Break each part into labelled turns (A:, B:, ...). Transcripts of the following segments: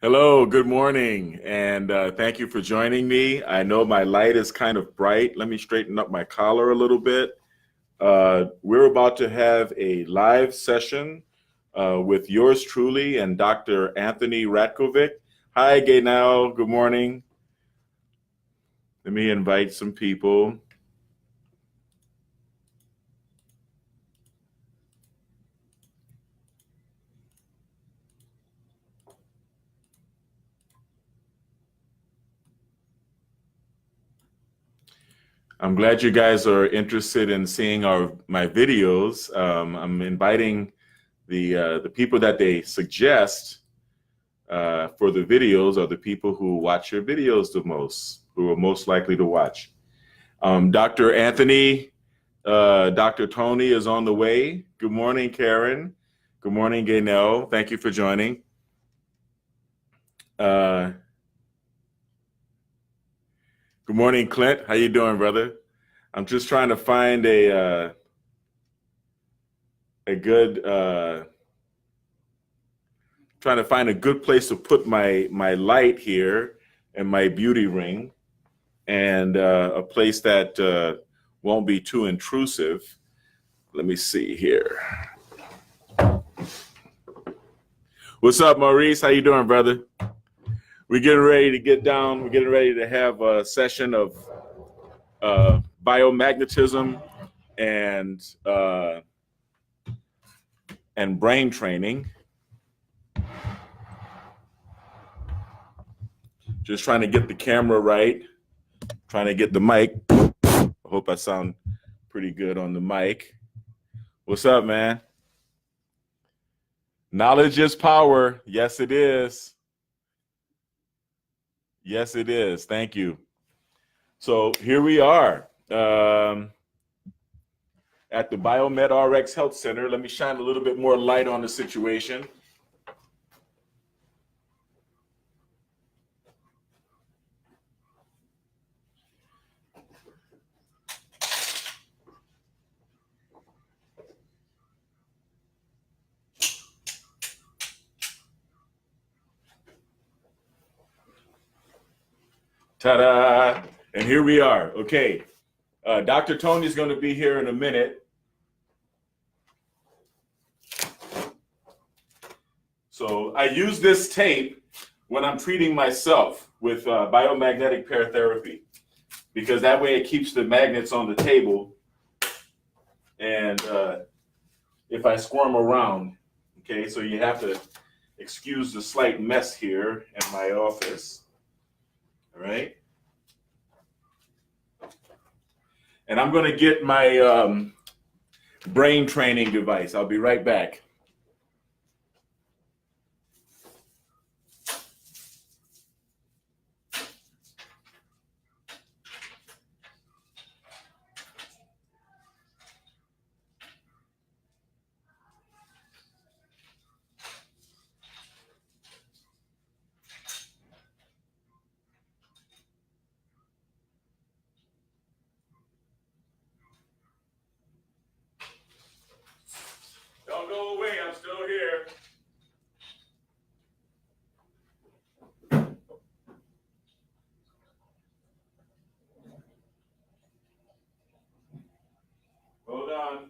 A: Hello, good morning, and thank you for joining me. I know my light is kind of bright. Let me straighten up my collar a little bit. We're about to have a live session with yours truly and Dr. Anthony Ratkovic. Hi, Gaynell. Good morning. Let me invite some people. I'm glad you guys are interested in seeing my videos. I'm inviting the people that they suggest for the videos are the people who watch your videos the most, who are most likely to watch. Dr. Anthony, Dr. Tony is on the way. Good morning, Karen. Good morning, Gaynell. Thank you for joining. Good morning, Clint. How you doing, brother? I'm just trying to find a good place to put my light here and my beauty ring, and a place that won't be too intrusive. Let me see here. What's up, Maurice? How you doing, brother? We're getting ready to get down. We're getting ready to have a session of biomagnetism and brain training. Just trying to get the camera right. Trying to get the mic. I hope I sound pretty good on the mic. What's up, man? Knowledge is power. Yes, it is. Yes, it is. Thank you. So here we are at the BiomedRx Health Center. Let me shine a little bit more light on the situation. Ta-da! And here we are. Okay. Dr. Tony is going to be here in a minute. So I use this tape when I'm treating myself with biomagnetic paratherapy, because that way it keeps the magnets on the table. And if I squirm around, okay, so you have to excuse the slight mess here in my office. All right. And I'm going to get my brain training device. I'll be right back. Don't go away, I'm still here. Hold on.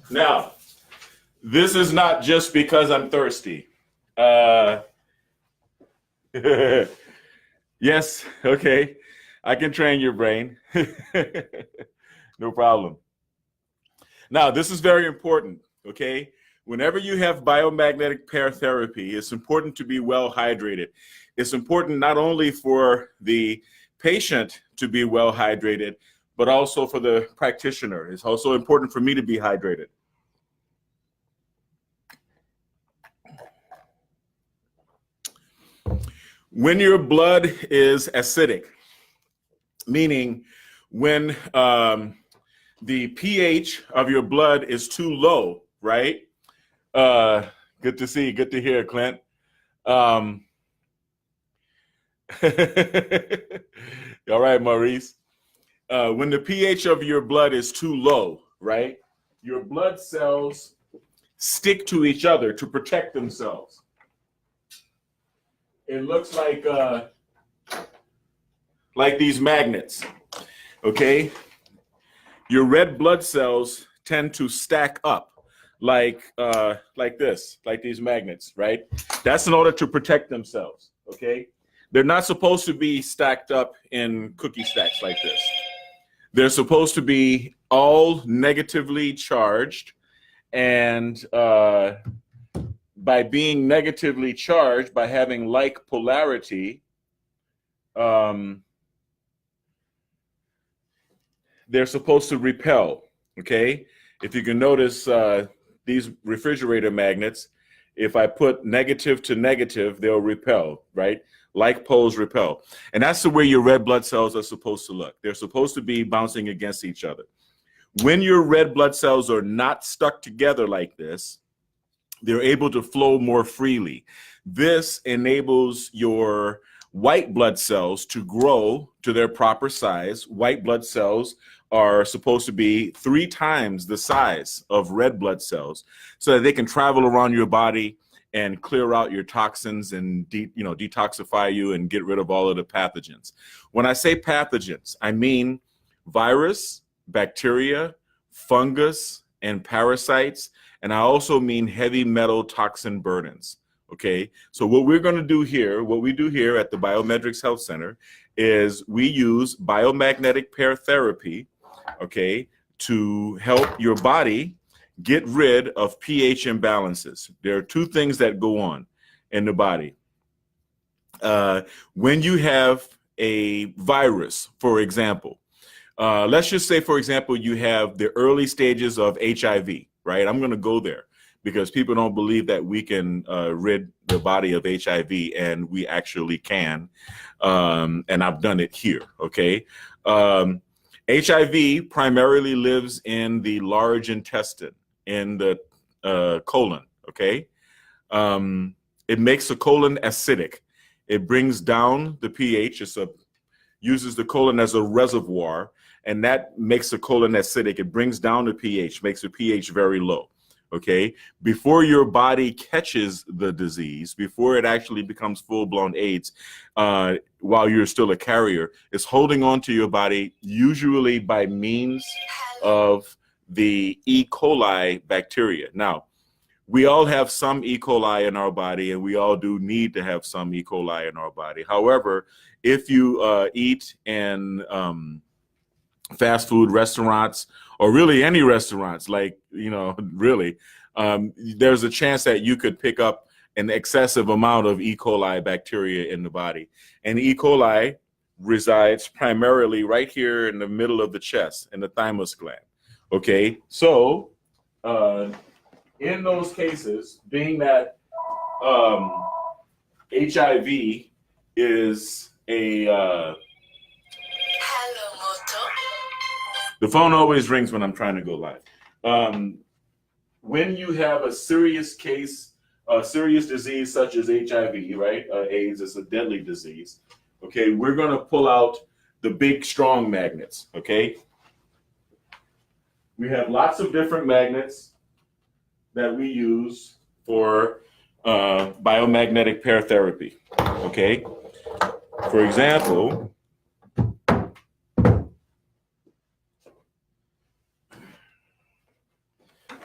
A: Now, this is not just because I'm thirsty. Yes, okay. I can train your brain. No problem. Now, this is very important, okay? Whenever you have biomagnetic paratherapy, it's important to be well hydrated. It's important not only for the patient to be well hydrated, but also for the practitioner. It's also important for me to be hydrated. When your blood is acidic, meaning when the pH of your blood is too low, right? Good to see, good to hear, Clint. All right, Maurice. when the pH of your blood is too low, right? Your blood cells stick to each other to protect themselves. It looks like these magnets, okay? Your red blood cells tend to stack up like this, like these magnets, right? That's in order to protect themselves, okay? They're not supposed to be stacked up in cookie stacks like this. They're supposed to be all negatively charged, and by being negatively charged, by having like polarity, they're supposed to repel, okay? If you can notice these refrigerator magnets, if I put negative to negative, they'll repel, right? Like poles repel. And that's the way your red blood cells are supposed to look. They're supposed to be bouncing against each other. When your red blood cells are not stuck together like this, they're able to flow more freely. This enables your white blood cells to grow to their proper size. White blood cells are supposed to be 3 times the size of red blood cells so that they can travel around your body and clear out your toxins and detoxify you and get rid of all of the pathogens. When I say pathogens, I mean virus, bacteria, fungus, and parasites, and I also mean heavy metal toxin burdens. Okay, so what we're going to do here, what we do here at the BiomedRx Health Center is we use biomagnetic pair therapy, okay, to help your body get rid of pH imbalances. There are 2 things that go on in the body. When you have a virus, for example, let's just say, for example, you have the early stages of HIV, right? I'm going to go there because people don't believe that we can rid the body of HIV, and we actually can. And I've done it here, okay? HIV primarily lives in the large intestine, in the colon, okay? It makes the colon acidic. It brings down the pH. Uses the colon as a reservoir, and that makes the colon acidic. It brings down the pH, makes the pH very low, okay? Before your body catches the disease, before it actually becomes full-blown AIDS, while you're still a carrier, it's holding on to your body, usually by means of the E. coli bacteria. Now, we all have some E. coli in our body, and we all do need to have some E. coli in our body. However, if you eat in fast food restaurants, or really any restaurants, like, really, there's a chance that you could pick up an excessive amount of E. coli bacteria in the body. And E. coli resides primarily right here in the middle of the chest, in the thymus gland. Okay, so in those cases, being that HIV is a the phone always rings when I'm trying to go live. When you have a serious case, a serious disease such as HIV, right? AIDS is a deadly disease. Okay, we're going to pull out the big, strong magnets. Okay, we have lots of different magnets that we use for biomagnetic pair therapy. Okay, for example,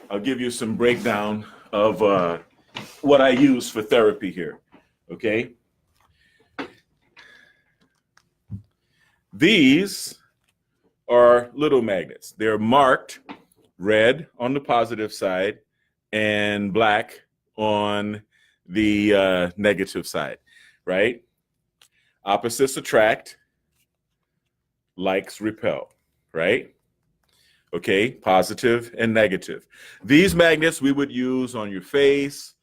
A: I'll give you some breakdown of what I use for therapy here, okay? These are little magnets. They're marked red on the positive side and black on the negative side, right? Opposites attract, likes repel, right? Okay, positive and negative. These magnets we would use on your face,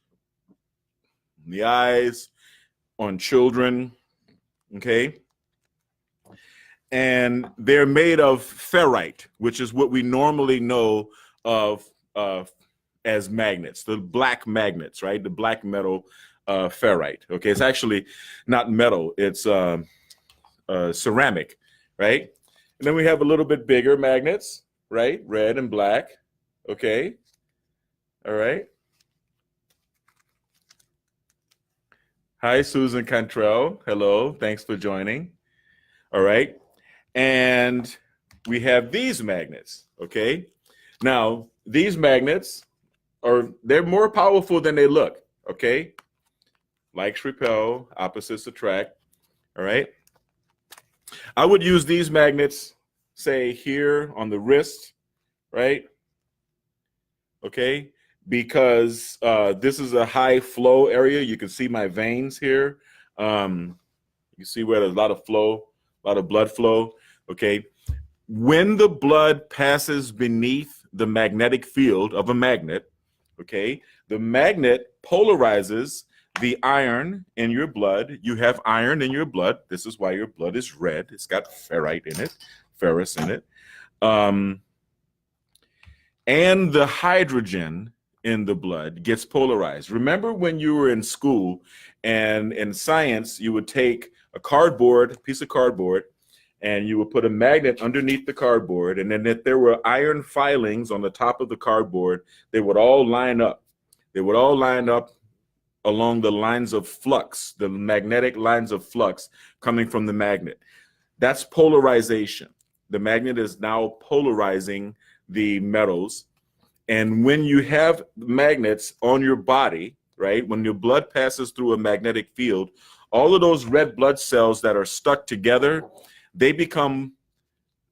A: the eyes, on children, okay? And they're made of ferrite, which is what we normally know of as magnets, the black magnets, right? The black metal ferrite, okay? It's actually not metal, it's ceramic, right? And then we have a little bit bigger magnets, right? Red and black. Okay. All right. Hi, Susan Cantrell. Hello. Thanks for joining. All right. And we have these magnets. Okay. Now, these magnets they're more powerful than they look. Okay. Likes repel, opposites attract. All right. I would use these magnets, say here on the wrist, right? Okay, because this is a high flow area. You can see my veins here. You see where there's a lot of flow, a lot of blood flow. Okay, when the blood passes beneath the magnetic field of a magnet, okay, the magnet polarizes the iron in your blood. You have iron in your blood. This is why your blood is red. It's got ferrite in it, ferrous in it. And the hydrogen in the blood gets polarized. Remember when you were in school and in science, you would take a piece of cardboard, and you would put a magnet underneath the cardboard. And then if there were iron filings on the top of the cardboard, they would all line up. They would all line up along the lines of flux, the magnetic lines of flux coming from the magnet. That's polarization. The magnet is now polarizing the metals. And when you have magnets on your body, right, when your blood passes through a magnetic field, all of those red blood cells that are stuck together, they become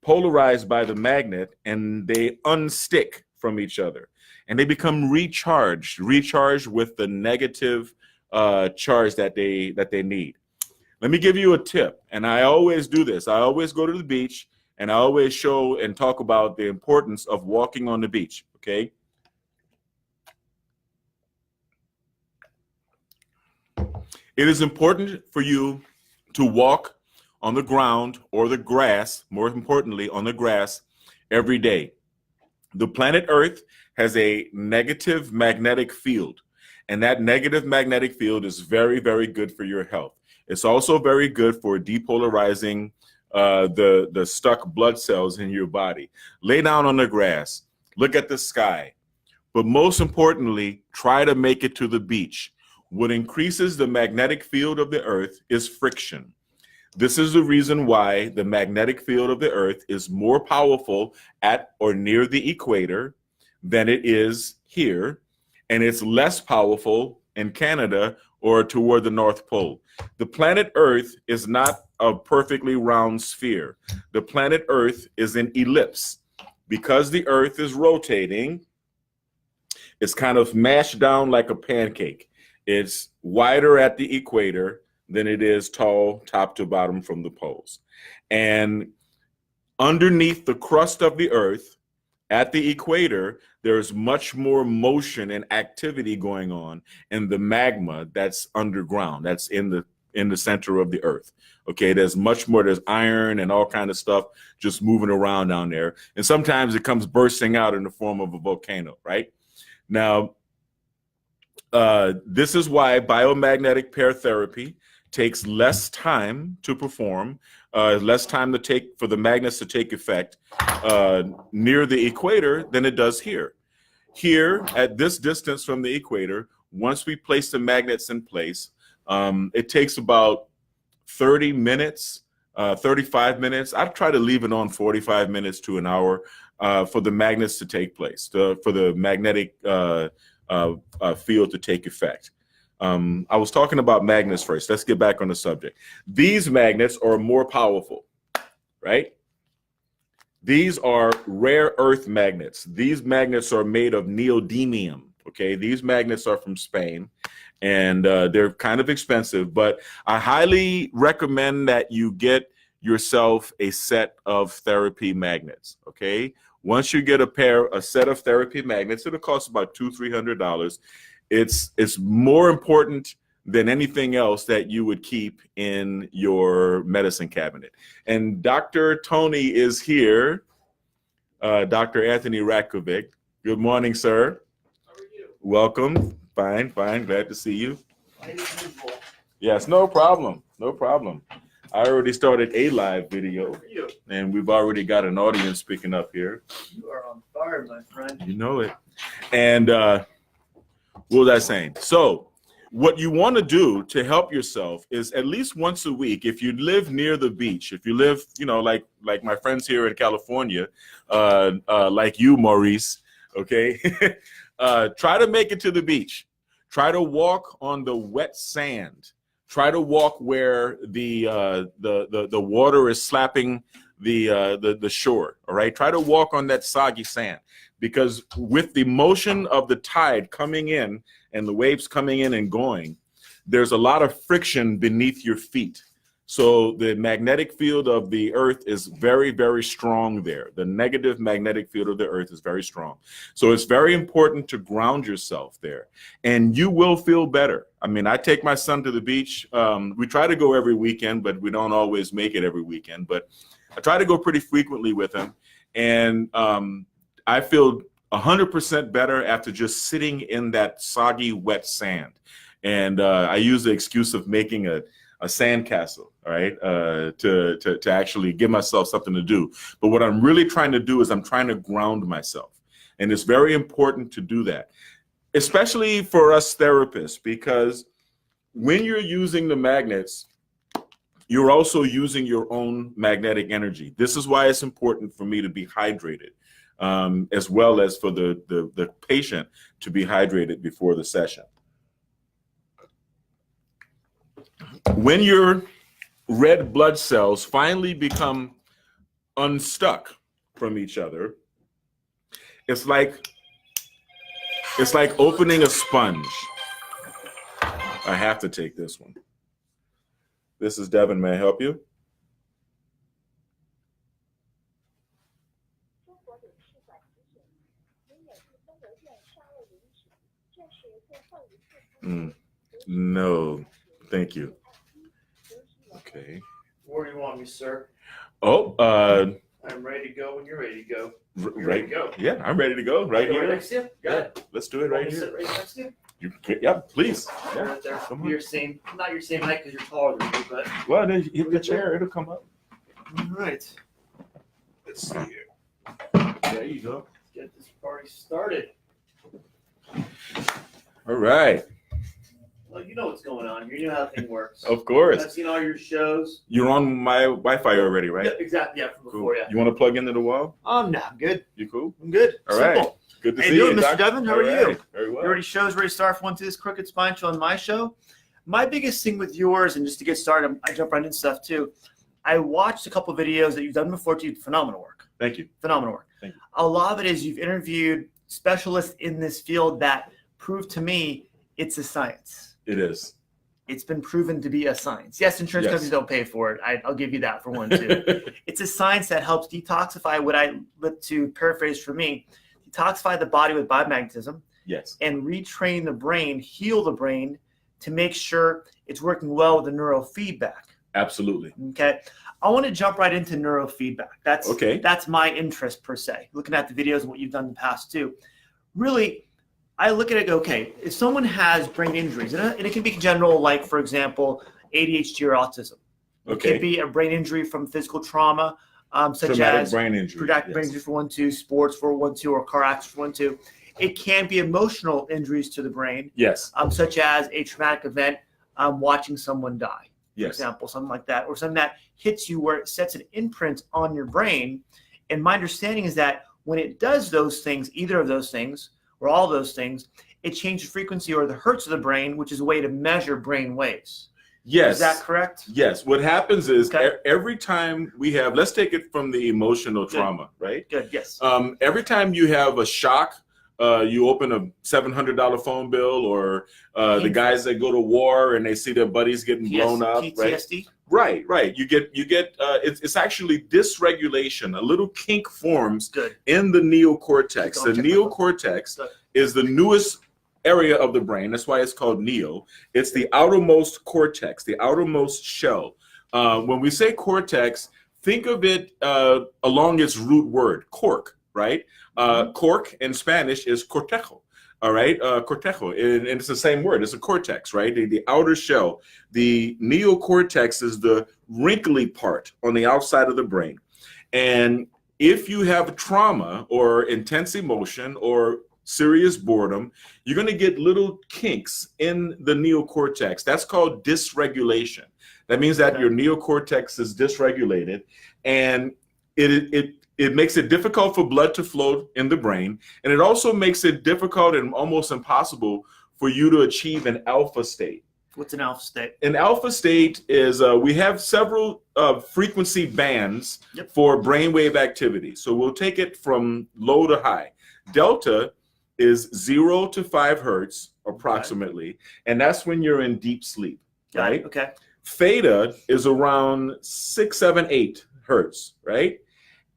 A: polarized by the magnet and they unstick from each other. And they become recharged with the negative charge that they need. Let me give you a tip, and I always do this. I always go to the beach, and I always show and talk about the importance of walking on the beach, okay? It is important for you to walk on the ground or the grass, more importantly, on the grass every day. The planet Earth has a negative magnetic field, and that negative magnetic field is very, very good for your health. It's also very good for depolarizing the stuck blood cells in your body. Lay down on the grass, look at the sky, but most importantly, try to make it to the beach. What increases the magnetic field of the Earth is friction. This is the reason why the magnetic field of the Earth is more powerful at or near the equator than it is here, and it's less powerful in Canada or toward the North Pole. The planet Earth is not a perfectly round sphere. The planet Earth is an ellipse. Because the Earth is rotating, it's kind of mashed down like a pancake. It's wider at the equator than it is tall top to bottom from the poles. And underneath the crust of the Earth, at the equator, there's much more motion and activity going on in the magma that's underground, that's in the center of the Earth. Okay, there's much more, there's iron and all kind of stuff just moving around down there. And sometimes it comes bursting out in the form of a volcano, right? Now, this is why biomagnetic pair therapy takes less time to perform, less time to take for the magnets to take effect near the equator than it does here. Here, at this distance from the equator, once we place the magnets in place, it takes about 30 minutes, 35 minutes. I try to leave it on 45 minutes to an hour for the magnets to take place, for the magnetic field to take effect. I was talking about magnets first. Let's get back on the subject. These magnets are more powerful, right? These are rare earth magnets. These magnets are made of neodymium, okay? These magnets are from Spain, and they're kind of expensive, but I highly recommend that you get yourself a set of therapy magnets, okay? Once you get a set of therapy magnets, it'll cost about $200-300. It's more important than anything else that you would keep in your medicine cabinet. And Dr. Tony is here, Dr. Anthony Ratkovic. Good morning, sir.
B: How are you?
A: Welcome. Fine, fine. Glad to see you.
B: Fine as usual.
A: Yes, no problem. No problem. I already started a live video, and we've already got an audience picking up here.
B: You are on fire, my friend.
A: You know it. And what was I saying? So what you want to do to help yourself is at least once a week, if you live near the beach, if you live, you know, like my friends here in California, like you, Maurice, okay, try to make it to the beach. Try to walk on the wet sand. Try to walk where the water is slapping the shore. All right. Try to walk on that soggy sand, because with the motion of the tide coming in and the waves coming in and going, there's a lot of friction beneath your feet. So the magnetic field of the earth is very, very strong there. The negative magnetic field of the earth is very strong. So it's very important to ground yourself there, and you will feel better. I mean, I take my son to the beach. We try to go every weekend, but we don't always make it every weekend. But I try to go pretty frequently with him, and I feel 100% better after just sitting in that soggy, wet sand. And I use the excuse of making a sandcastle, all right, to actually give myself something to do. But what I'm really trying to do is I'm trying to ground myself. And it's very important to do that, especially for us therapists, because when you're using the magnets, you're also using your own magnetic energy. This is why it's important for me to be hydrated, as well as for the patient to be hydrated before the session. When your red blood cells finally become unstuck from each other, it's like opening a sponge. I have to take this one. This is Devin. May I help you? No, thank you. Okay.
B: Where do you want me, sir?
A: Oh,
B: I'm ready to go when you're ready to go.
A: Ready to go. Yeah, I'm ready to go. Right here.
B: Right next to you?
A: Yeah, let's do it right here.
B: Sit right next to you?
A: Yeah, please. Yeah.
B: Right there.
A: Come on.
B: You're not your same height because you're taller than me, but.
A: Well, then hit the chair. It'll come up.
B: All right.
A: Let's see here. There you go.
B: Let's get this party started.
A: All right.
B: Well, you know what's going on here. You know how the thing works.
A: Of course.
B: I've seen all your shows.
A: You're on my Wi-Fi already, right?
B: Yeah, exactly. Yeah, from before,
A: Cool. You want to plug into the wall?
B: No, I'm good.
A: You cool?
B: I'm good.
A: All
B: Simple.
A: right. Good to
B: How
A: see
B: you
A: you,
B: doing, Mr.
A: Doc.
B: Devin? How are
A: All right.
B: you?
A: Very well.
B: You already shows ready to start for 1 2 this Crooked Spine Show on my show. My biggest thing with yours, and just to get started, I jump right into stuff too. I watched a couple videos that you've done before too. Phenomenal work.
A: Thank you.
B: Phenomenal work.
A: Thank you.
B: A lot of it is you've interviewed specialists in this field that prove to me it's a science.
A: It is.
B: It's been proven to be a science. Yes, insurance companies don't pay for it. I'll give you that for one too. It's a science that helps detoxify, what I like to paraphrase for me, detoxify the body with biomagnetism.
A: Yes.
B: And retrain the brain, heal the brain to make sure it's working well with the neurofeedback.
A: Absolutely.
B: Okay. I want to jump right into neurofeedback. That's my interest per se. Looking at the videos and what you've done in the past too. Really, I look at it, okay, if someone has brain injuries, and it can be general, like, for example, ADHD or autism.
A: Okay.
B: It could be a brain injury from physical trauma, such
A: Traumatic
B: as
A: brain injury.
B: traumatic brain injury for 1 2, sports for 1 2, or car accident for 1 2. It can be emotional injuries to the brain,
A: Yes.
B: such as a traumatic event, watching someone die, for
A: Yes.
B: example, something like that, or something that hits you where it sets an imprint on your brain. And my understanding is that when it does those things, either of those things, or all those things, it changes frequency or the hertz of the brain, which is a way to measure brain waves.
A: Yes.
B: Is that correct?
A: Yes. What happens is
B: Okay.
A: every time we have, let's take it from the emotional trauma, right?
B: Good, yes.
A: Every time you have a shock, you open a $700 phone bill, or the guys that go to war and they see their buddies getting blown up,
B: PTSD?
A: right? Right. You get. It's actually dysregulation. A little kink forms in the neocortex. The neocortex is the newest area of the brain. That's why it's called neo. It's the outermost cortex, the outermost shell. When we say cortex, think of it along its root word, cork, right? Cork in Spanish is cortejo. All right, cortejo, and it's the same word. It's a cortex, right? The outer shell. The neocortex is the wrinkly part on the outside of the brain. And if you have trauma or intense emotion or serious boredom, you're going to get little kinks in the neocortex. That's called dysregulation. That means that your neocortex is dysregulated, and it makes it difficult for blood to flow in the brain, and it also makes it difficult and almost impossible for you to achieve an alpha state.
B: What's an alpha state? An
A: alpha state is, we have several frequency bands for brainwave activity. So we'll take it from low to high. Delta is 0 to 5 hertz approximately, and that's when you're in deep sleep, right?
B: Okay.
A: Theta is around 6, 7, 8 hertz, right?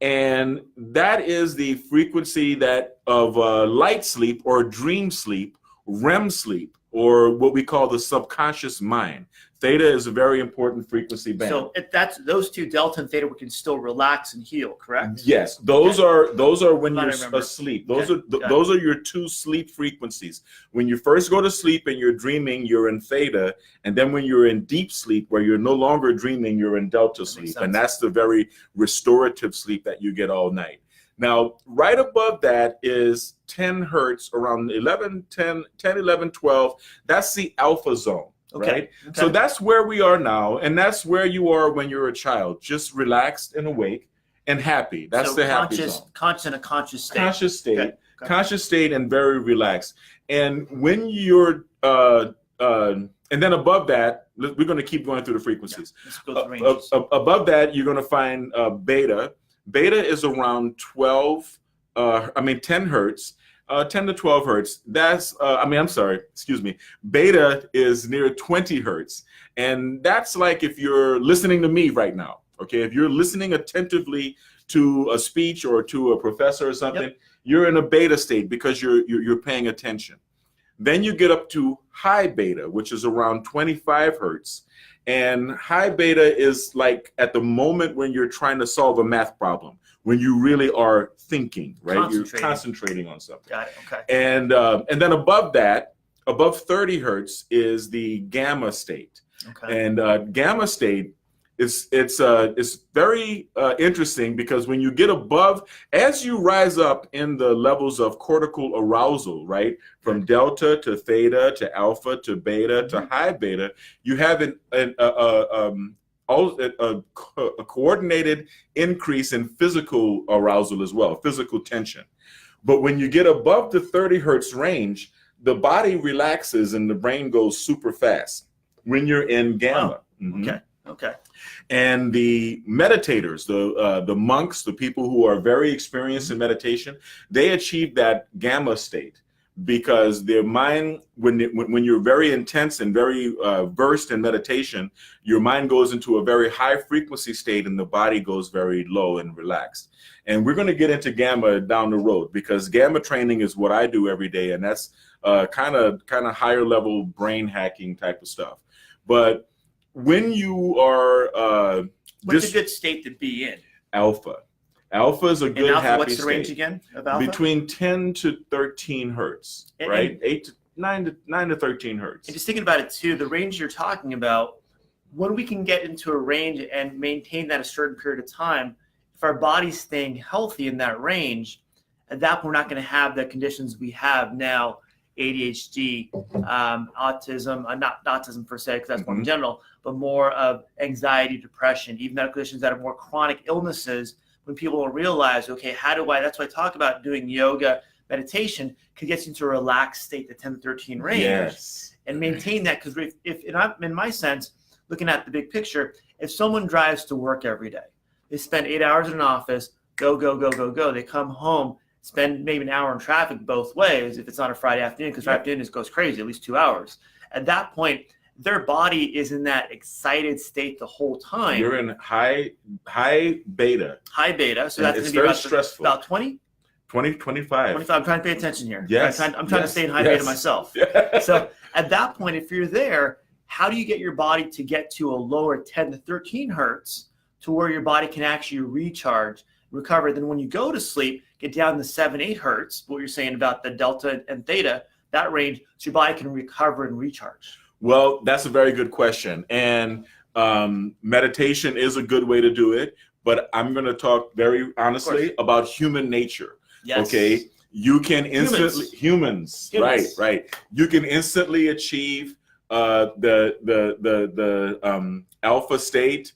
A: And that is the frequency that of light sleep or dream sleep, REM sleep, or what we call the subconscious mind. Theta is a very important frequency band.
B: So if that's those two, delta and theta, we can still relax and heal, correct?
A: Yes, those are when you're asleep. Those are your two sleep frequencies. When you first go to sleep and you're dreaming, you're in theta, and then when you're in deep sleep, where you're no longer dreaming, you're in delta sleep, and that's the very restorative sleep that you get all night. Now, right above that is 10 hertz, around 10, 11, 12. That's the alpha zone. Right? Okay. So that's where we are now, and that's where you are when you're a child, just relaxed and awake and happy. That's so the happy zone.
B: Conscious and a conscious state.
A: Conscious state. Okay. Conscious state and very relaxed. And when you're, and then above that, we're going to keep going through the frequencies.
B: Let's go through ranges.
A: Above that, you're going to find beta. Beta is around 10 hertz. 10 to 12 hertz. That's, beta is near 20 hertz. And that's like if you're listening to me right now, okay? If you're listening attentively to a speech or to a professor or something, you're in a beta state because you're paying attention. Then you get up to high beta, which is around 25 hertz. And high beta is like at the moment when you're trying to solve a math problem, when you really are thinking, right? You're concentrating on something.
B: Got it. Okay.
A: And then above that, above 30 hertz is the gamma state. Okay. And gamma state is very interesting because when you get above, as you rise up in the levels of cortical arousal, right, from delta to theta to alpha to beta to high beta, you have a coordinated increase in physical arousal as well, physical tension. But when you get above the 30 hertz range, the body relaxes and the brain goes super fast when you're in gamma.
B: Oh, okay.
A: And the meditators, the monks, the people who are very experienced in meditation, they achieve that gamma state because their mind, when you're very intense and very versed in meditation, your mind goes into a very high frequency state and the body goes very low and relaxed. And we're going to get into gamma down the road because gamma training is what I do every day, and that's kind of higher level brain hacking type of stuff. But when you are
B: what's a good state to be in?
A: Alpha. Alpha is a good happy
B: what's the
A: state.
B: Range again of alpha?
A: Between 10 to 13 hertz, right? 9 to 13 hertz.
B: And just thinking about it too, the range you're talking about, when we can get into a range and maintain that a certain period of time, if our body's staying healthy in that range, at that point we're not going to have the conditions we have now, ADHD, autism, not autism per se, because that's more general, but more of anxiety, depression, even medical conditions that are more chronic illnesses. When people will realize, okay, that's why I talk about doing yoga, meditation, could get you into a relaxed state, the 10 to 13 range, and maintain that. Because in my sense, looking at the big picture, if someone drives to work every day, they spend 8 hours in an office, go, they come home, spend maybe an hour in traffic both ways if it's on a Friday afternoon, because Friday afternoon goes crazy, at least 2 hours. At that point, their body is in that excited state the whole time.
A: You're in high beta.
B: High beta. So that's going to be
A: very stressful.
B: About 20?
A: 25.
B: 25. I'm trying to pay attention here.
A: Yes.
B: I'm trying to stay in high beta myself. So at that point, if you're there, how do you get your body to get to a lower 10 to 13 hertz to where your body can actually recharge, recover? Then when you go to sleep, get down to 7, 8 hertz, what you're saying about the delta and theta, that range so your body can recover and recharge?
A: Well, that's a very good question. And meditation is a good way to do it. But I'm going to talk very honestly about human nature.
B: Yes.
A: Okay. You can instantly humans. Right. You can instantly achieve the alpha state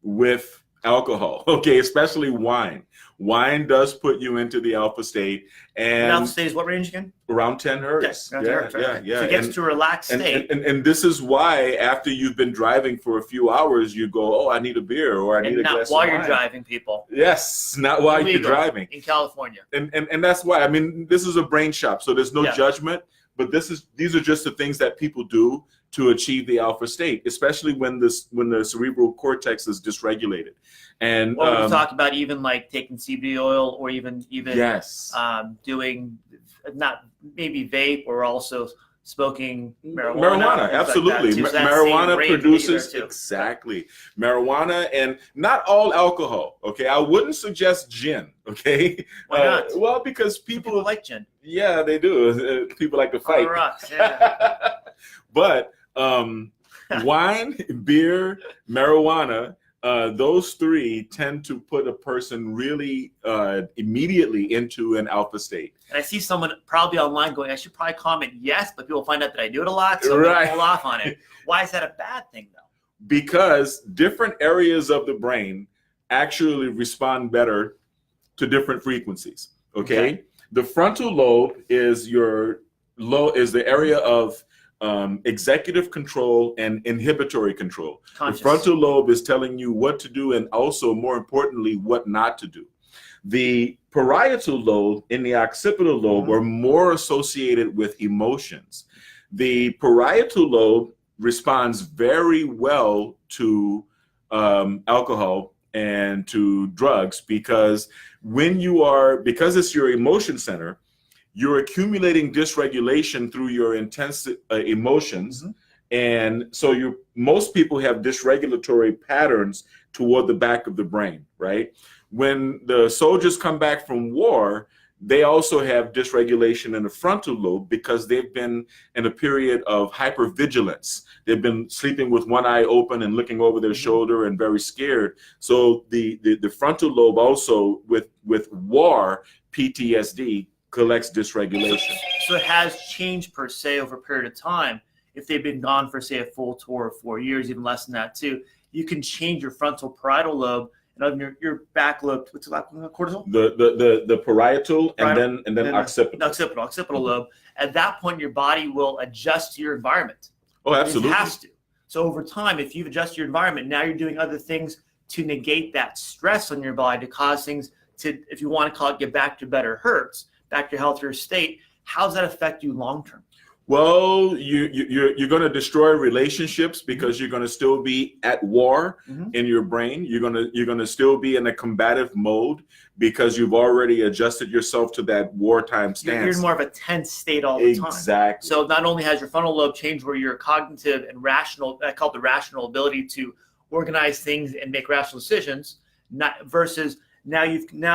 A: with alcohol. Okay, especially wine. Wine does put you into the alpha state, and
B: alpha state is what range again?
A: Around 10 hertz.
B: Yeah. So it gets to a relaxed state.
A: And this is why after you've been driving for a few hours, you go, oh, I need a beer or I need a glass of wine.
B: Not while you're driving, people.
A: Yes, not while you're driving.
B: In California.
A: And that's why. I mean, this is a brain shop, so there's no judgment. But these are just the things that people do to achieve the alpha state, especially when the cerebral cortex is dysregulated. And
B: we talk about even like taking CBD oil or even doing not maybe vape or also smoking marijuana.
A: Absolutely.
B: Like
A: marijuana produces marijuana, and not all alcohol. Okay, I wouldn't suggest gin. Okay,
B: why not?
A: Well, because people
B: like gin.
A: Yeah, they do. People like to fight. But wine, beer, marijuana. Those three tend to put a person really immediately into an alpha state.
B: And I see someone probably online going, I should probably comment yes, but people find out that I do it a lot, so I'm going to hold off on it. Why is that a bad thing, though?
A: Because different areas of the brain actually respond better to different frequencies. Okay? The frontal lobe is the area of executive control and inhibitory control. The frontal lobe is telling you what to do and also, more importantly, what not to do. The parietal lobe and the occipital lobe are more associated with emotions. The parietal lobe responds very well to alcohol and to drugs because because it's your emotion center, you're accumulating dysregulation through your intense emotions. And so most people have dysregulatory patterns toward the back of the brain, right? When the soldiers come back from war, they also have dysregulation in the frontal lobe because they've been in a period of hypervigilance. They've been sleeping with one eye open and looking over their shoulder and very scared. So the frontal lobe also with war, PTSD, collects dysregulation.
B: So it has changed per se over a period of time. If they've been gone for say a full tour of 4 years, even less than that too, you can change your frontal parietal lobe and your back lobe. What's it like? Cortisol?
A: The parietal and then occipital.
B: Occipital lobe. At that point, your body will adjust to your environment.
A: Oh, absolutely.
B: It has to. So over time, if you've adjusted your environment, now you're doing other things to negate that stress on your body to cause things to, if you want to call it, get back to better hertz, back to a healthier state. How does that affect you long term?
A: Well, you're going to destroy relationships because you're going to still be at war in your brain. You're going to still be in a combative mode because you've already adjusted yourself to that wartime stance.
B: You're in more of a tense state all the time.
A: Exactly.
B: So not only has your frontal lobe changed where you're cognitive and rational, I call it the rational ability to organize things and make rational decisions, versus now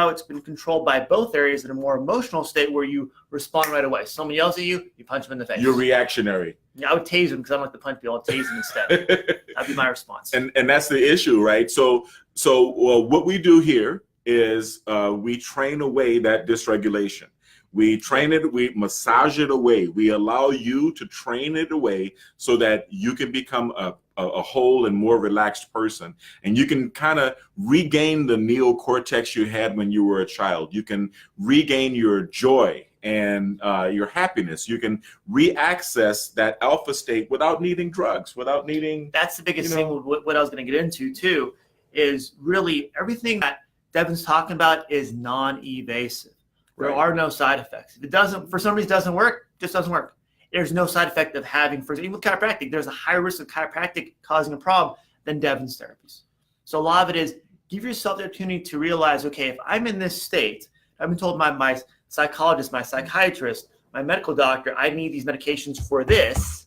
B: it's been controlled by both areas in a more emotional state where you respond right away. Someone yells at you, you punch them in the face.
A: You're reactionary.
B: Yeah, I would tase them because I don't like to punch people. I'll tase them instead. That'd be my response.
A: And that's the issue, right? So what we do here is we train away that dysregulation. We train it, we massage it away. We allow you to train it away so that you can become a whole and more relaxed person. And you can kind of regain the neocortex you had when you were a child. You can regain your joy and your happiness. You can re-access that alpha state without needing drugs, without needing...
B: That's the biggest thing, what I was going to get into too, is really everything that Devin's talking about is non-evasive. There are no side effects. If it doesn't, for some reason, doesn't work, just doesn't work. There's no side effect of having, even with chiropractic, there's a higher risk of chiropractic causing a problem than Devin's therapies. So a lot of it is give yourself the opportunity to realize, okay, if I'm in this state, I've been told by my psychologist, my psychiatrist, my medical doctor, I need these medications for this.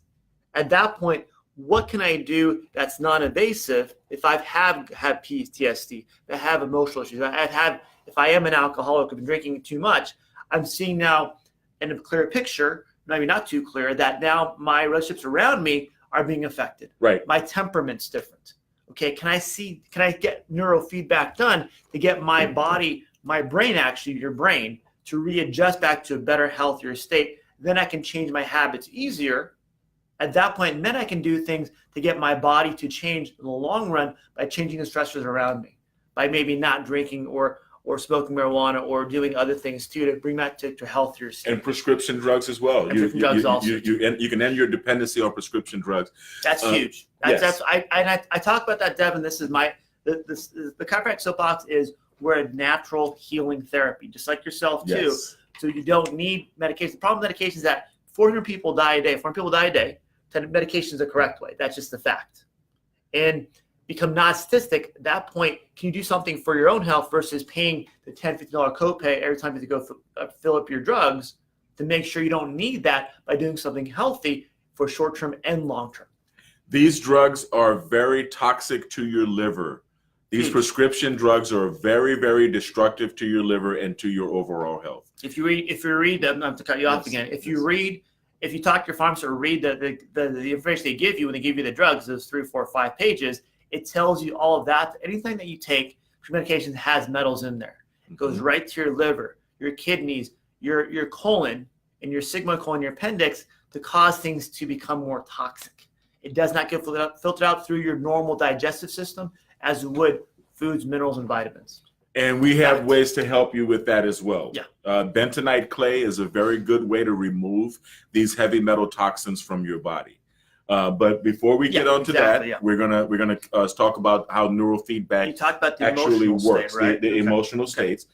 B: At that point, what can I do that's non-invasive if I've had PTSD, if I have emotional issues, if I am an alcoholic, I've been drinking too much, I'm seeing now and a clearer picture, maybe not too clear, that now my relationships around me are being affected.
A: Right.
B: My temperament's different. Okay, can I get neurofeedback done to get my body, my brain, actually your brain, to readjust back to a better, healthier state? Then I can change my habits easier at that point, and then I can do things to get my body to change in the long run by changing the stressors around me, by maybe not drinking or smoking marijuana or doing other things too, to bring that to healthier state.
A: And prescription drugs as well. You can end your dependency on prescription drugs.
B: That's huge. I talk about that, Devin. This is the chiropractic soapbox is we're a natural healing therapy, just like yourself too.
A: Yes.
B: So you don't need medication. The problem with medication is that 400 people die a day. 400 people die a day. Medication is the correct way. That's just the fact. And become non-statistic, at that point, can you do something for your own health versus paying the $10, $50 copay every time you have to go fill up your drugs to make sure you don't need that by doing something healthy for short-term and long-term?
A: These drugs are very toxic to your liver. These prescription drugs are very, very destructive to your liver and to your overall health.
B: If you read them, not to cut you off again, if you talk to your pharmacist or read the information they give you when they give you the drugs, those 3, 4, 5 pages, it tells you all of that. Anything that you take for medication has metals in there. It goes right to your liver, your kidneys, your colon, and your sigmoid colon, your appendix, to cause things to become more toxic. It does not get filtered out through your normal digestive system as it would foods, minerals, and vitamins.
A: And we have ways to help you with that as well.
B: Yeah.
A: Bentonite clay is a very good way to remove these heavy metal toxins from your body. But before we get on to that, we're gonna talk about how neurofeedback actually works. The emotional states.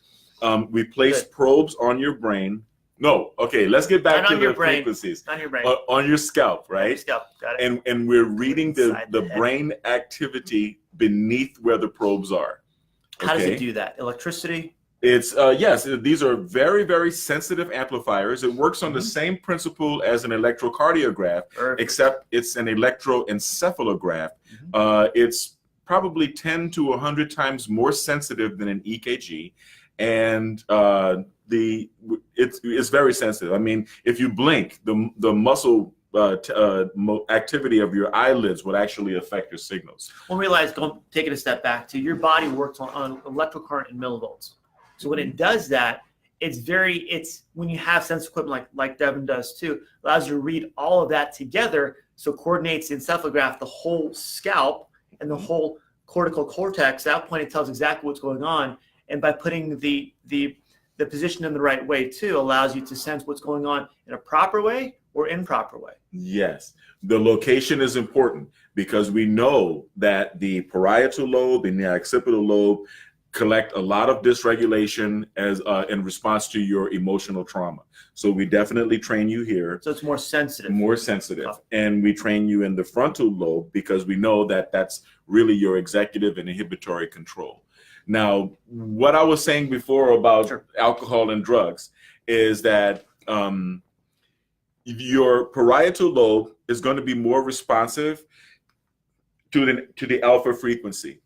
A: We place probes on your brain. No, okay. Let's get back to the frequencies.
B: On your brain.
A: On your scalp, right?
B: On your scalp. Got it.
A: And we're reading the brain activity beneath where the probes are.
B: How does it do that? Electricity?
A: It's yes. These are very, very sensitive amplifiers. It works on the same principle as an electrocardiograph, except it's an electroencephalograph. It's probably 10 to 100 times more sensitive than an EKG, and it's very sensitive. I mean, if you blink, the muscle activity of your eyelids would actually affect your signals.
B: Well, realize, take it a step back to your body works on electrical current in millivolts. So when it does that, it's when you have sense equipment like Devin does too, allows you to read all of that together. So coordinates the encephalograph, the whole scalp and the whole cortical cortex. At that point, it tells exactly what's going on. And by putting the position in the right way too, allows you to sense what's going on in a proper way or improper way.
A: Yes. The location is important because we know that the parietal lobe and the occipital lobe collect a lot of dysregulation as in response to your emotional trauma. So we definitely train you here.
B: So it's more sensitive.
A: More sensitive. Oh. And we train you in the frontal lobe because we know that that's really your executive and inhibitory control. Now, what I was saying before about alcohol and drugs is that your parietal lobe is going to be more responsive to the alpha frequency.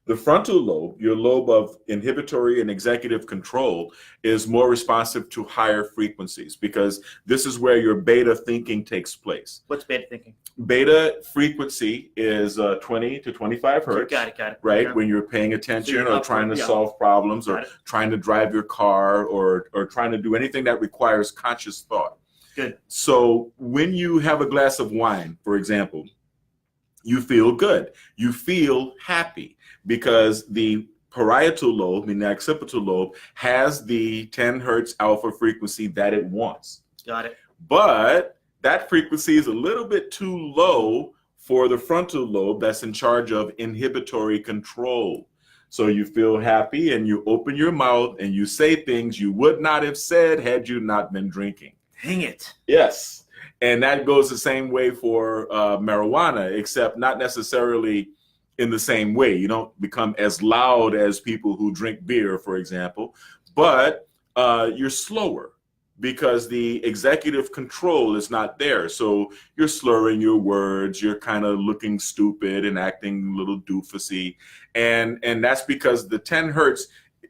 A: The frontal lobe, your lobe of inhibitory and executive control, is more responsive to higher frequencies because this is where your beta thinking takes place.
B: What's beta thinking?
A: Beta frequency is 20 to 25 hertz.
B: Got it.
A: Right? Yeah. When you're paying attention or trying to solve problems or trying to drive your car or trying to do anything that requires conscious thought.
B: Good.
A: So when you have a glass of wine, for example, you feel good. You feel happy because the parietal lobe, meaning the occipital lobe, has the 10 hertz alpha frequency that it wants.
B: Got it.
A: But that frequency is a little bit too low for the frontal lobe that's in charge of inhibitory control. So you feel happy and you open your mouth and you say things you would not have said had you not been drinking.
B: Dang it.
A: Yes. And that goes the same way for marijuana, except not necessarily in the same way. You don't become as loud as people who drink beer, for example, but you're slower because the executive control is not there. So you're slurring your words, you're kind of looking stupid and acting a little doofusy. And that's because the 10 hertz,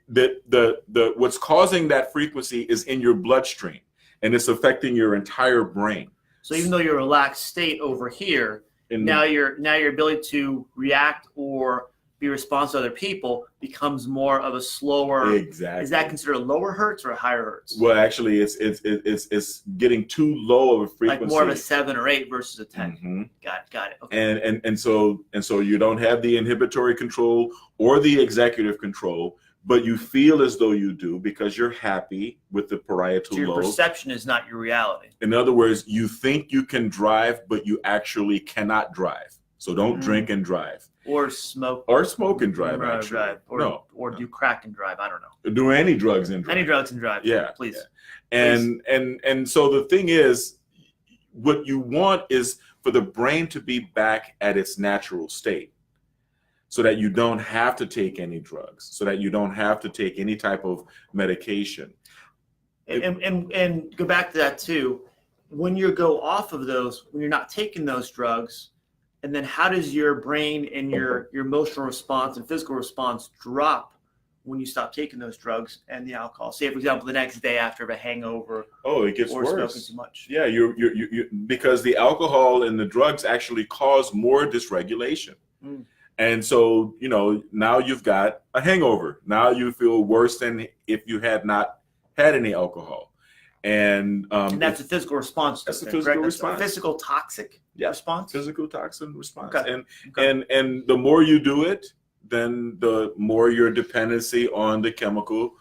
A: the what's causing that frequency is in your bloodstream. and it's affecting your entire brain.
B: So even though you're a relaxed state over here, now your ability to react or be responsive to other people becomes more of a slower.
A: Exactly.
B: Is that considered lower hertz or higher hertz?
A: Well, actually, it's getting too low of a frequency.
B: Like more of a 7 or 8 versus a 10.
A: Mm-hmm.
B: Got it. Okay.
A: And so you don't have the inhibitory control or the executive control, but you feel as though you do because you're happy with the parietal lobe.
B: Your perception is not your reality.
A: In other words, you think you can drive, but you actually cannot drive. So don't drink and drive.
B: Or smoke.
A: Or smoke and drive, actually.
B: Or do crack and drive. I don't know.
A: Do any drugs and drive.
B: Any drugs and drive.
A: Yeah.
B: Please.
A: Yeah.
B: Please.
A: And so the thing is, what you want is for the brain to be back at its natural state so that you don't have to take any drugs, so that you don't have to take any type of medication.
B: And go back to that too. When you go off of those, when you're not taking those drugs, and then how does your brain and your emotional response and physical response drop when you stop taking those drugs and the alcohol? Say, for example, the next day after a hangover.
A: Oh, it gets
B: or
A: worse.
B: Smoking too much.
A: Yeah, you because the alcohol and the drugs actually cause more dysregulation. And so, now you've got a hangover. Now you feel worse than if you had not had any alcohol. And
B: that's a physical response.
A: That's a physical response.
B: A physical toxic response.
A: Physical toxin response.
B: Okay.
A: And the more you do it, then the more your dependency on the chemical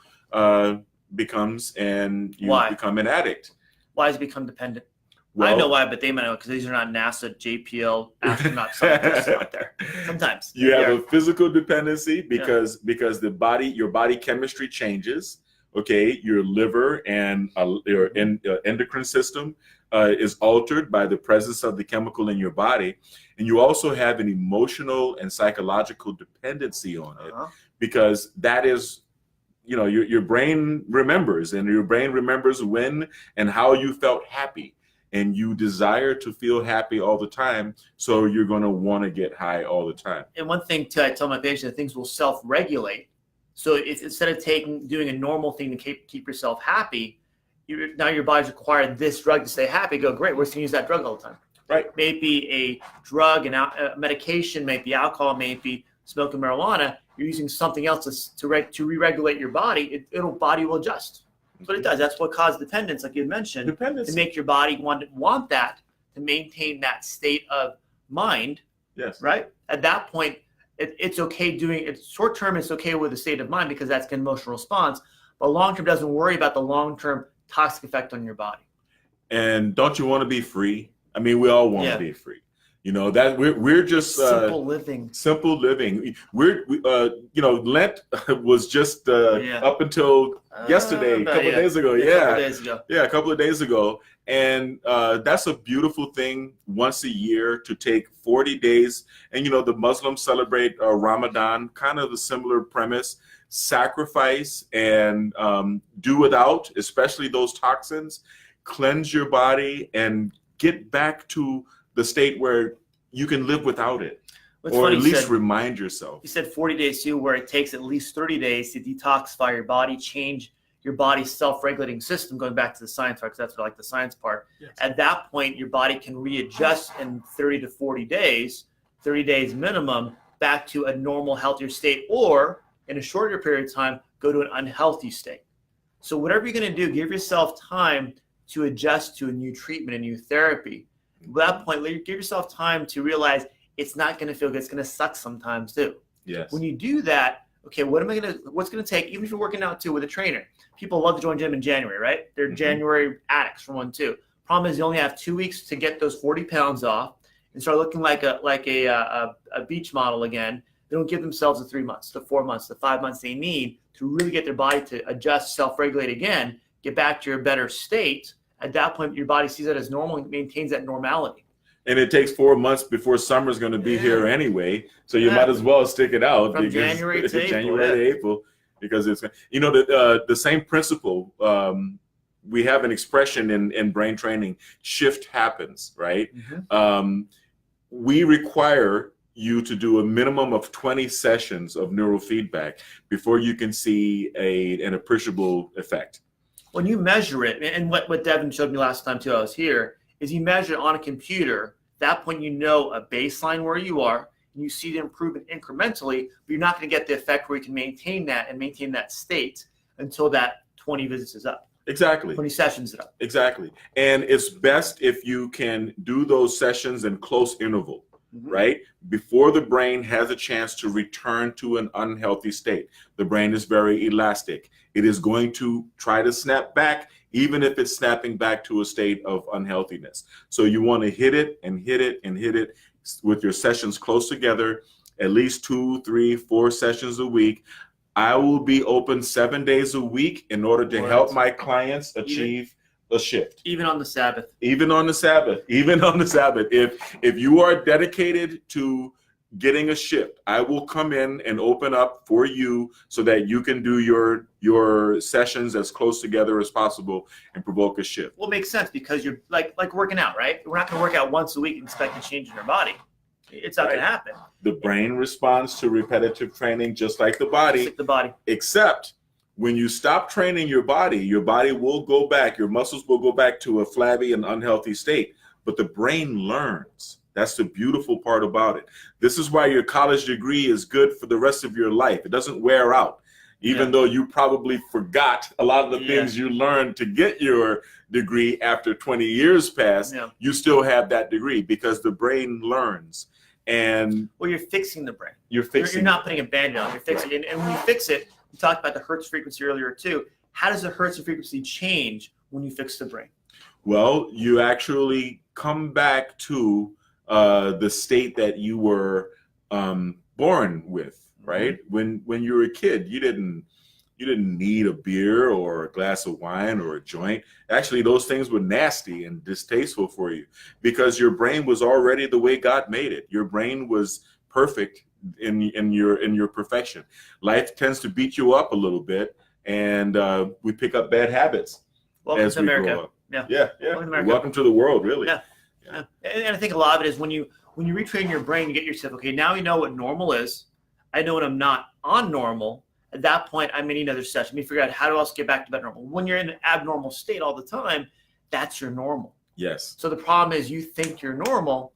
A: becomes, and you become an addict.
B: Why does it become dependent? Well, I know why, but they might know because these are not NASA, JPL astronaut scientists out there. Sometimes
A: you have a physical dependency because your body chemistry changes. Okay, your liver and your endocrine system is altered by the presence of the chemical in your body, and you also have an emotional and psychological dependency on it because that is, your brain remembers, and your brain remembers when and how you felt happy, and you desire to feel happy all the time, so you're going to want to get high all the time.
B: And one thing I tell my patients that things will self-regulate. So if instead of doing a normal thing to keep yourself happy, now your body's required this drug to stay happy. Go, great, we're just going to use that drug all the time.
A: Right.
B: Maybe a drug and medication, maybe alcohol, maybe smoking marijuana. You're using something else to re-regulate your body. Body will adjust. That's what it does. That's what causes dependence, like you mentioned, to make your body want that, to maintain that state of mind.
A: Yes.
B: Right? At that point, it's okay doing it short term. It's okay with the state of mind because that's an emotional response, but long term doesn't worry about the long term toxic effect on your body.
A: And don't you want to be free? I mean, we all want to be free. That we're just
B: simple living.
A: Simple living. Lent was just up until yesterday, a couple of days ago. A couple of days ago. And that's a beautiful thing once a year to take 40 days. And, the Muslims celebrate Ramadan, kind of a similar premise, sacrifice and do without, especially those toxins, cleanse your body and get back to the state where you can live without it. Or at least remind yourself.
B: You said 40 days too, where it takes at least 30 days to detoxify your body, change your body's self-regulating system, going back to the science part, because that's what I like the science part. Yes. At that point, your body can readjust in 30 to 40 days, 30 days minimum, back to a normal, healthier state, or in a shorter period of time, go to an unhealthy state. So whatever you're going to do, give yourself time to adjust to a new treatment, a new therapy. At that point, give yourself time to realize it's not going to feel good. It's going to suck sometimes too.
A: Yes.
B: When you do that, okay, what's going to take, even if you're working out too with a trainer, people love to join gym in January, right? They're January addicts for one too. Problem is you only have 2 weeks to get those 40 pounds off and start looking like a beach model again. They don't give themselves the 3 months, the 4 months, the 5 months they need to really get their body to adjust, self-regulate again, get back to your better state. At that point, your body sees that as normal and maintains that normality.
A: And it takes 4 months before summer's going to be here anyway, so you might as well stick it out
B: from January
A: to April, because it's the same principle. We have an expression in brain training: shift happens, right? We require you to do a minimum of 20 sessions of neurofeedback before you can see an appreciable effect.
B: When you measure it, and what Devin showed me last time too, I was here, is you measure it on a computer. At that point, you know a baseline where you are, and you see the improvement incrementally, but you're not going to get the effect where you can maintain that state until that 20 visits is up.
A: Exactly.
B: 20 sessions is up.
A: Exactly. And it's best if you can do those sessions in close interval, right? Before the brain has a chance to return to an unhealthy state. The brain is very elastic. It is going to try to snap back, even if it's snapping back to a state of unhealthiness. So you want to hit it and hit it and hit it with your sessions close together, at least 2, 3, 4 sessions a week. I will be open 7 days a week in order to help my clients achieve a shift.
B: Even on the Sabbath.
A: Even on the Sabbath. Even on the Sabbath. If you are dedicated to getting a shift, I will come in and open up for you so that you can do your sessions as close together as possible and provoke a shift.
B: Well, it makes sense because you're like working out, right? We're not going to work out once a week and expect a change in our body. It's not going to happen.
A: The brain responds to repetitive training just like the body.
B: Just like the body.
A: Except when you stop training your body will go back, your muscles will go back to a flabby and unhealthy state. But the brain learns. That's the beautiful part about it. This is why your college degree is good for the rest of your life. It doesn't wear out. Even though you probably forgot a lot of the things you learned to get your degree after 20 years passed, you still have that degree because the brain learns. And
B: you're fixing the brain.
A: You're
B: not putting a band on. You're fixing it. And when you fix it, we talked about the Hertz frequency earlier too. How does the Hertz frequency change when you fix the brain?
A: Well, you actually come back to the state that you were born with, right? When you were a kid, you didn't need a beer or a glass of wine or a joint. Actually, those things were nasty and distasteful for you because your brain was already the way God made it. Your brain was perfect in your perfection. Life tends to beat you up a little bit, and we pick up bad habits as we grow up. Welcome to the world, really.
B: And I think a lot of it is when you retrain your brain, you get yourself, okay, now we know what normal is. I know when I'm not on normal. At that point, I may need another session. We figure out how to else get back to that normal. When you're in an abnormal state all the time, that's your normal.
A: Yes.
B: So the problem is you think you're normal,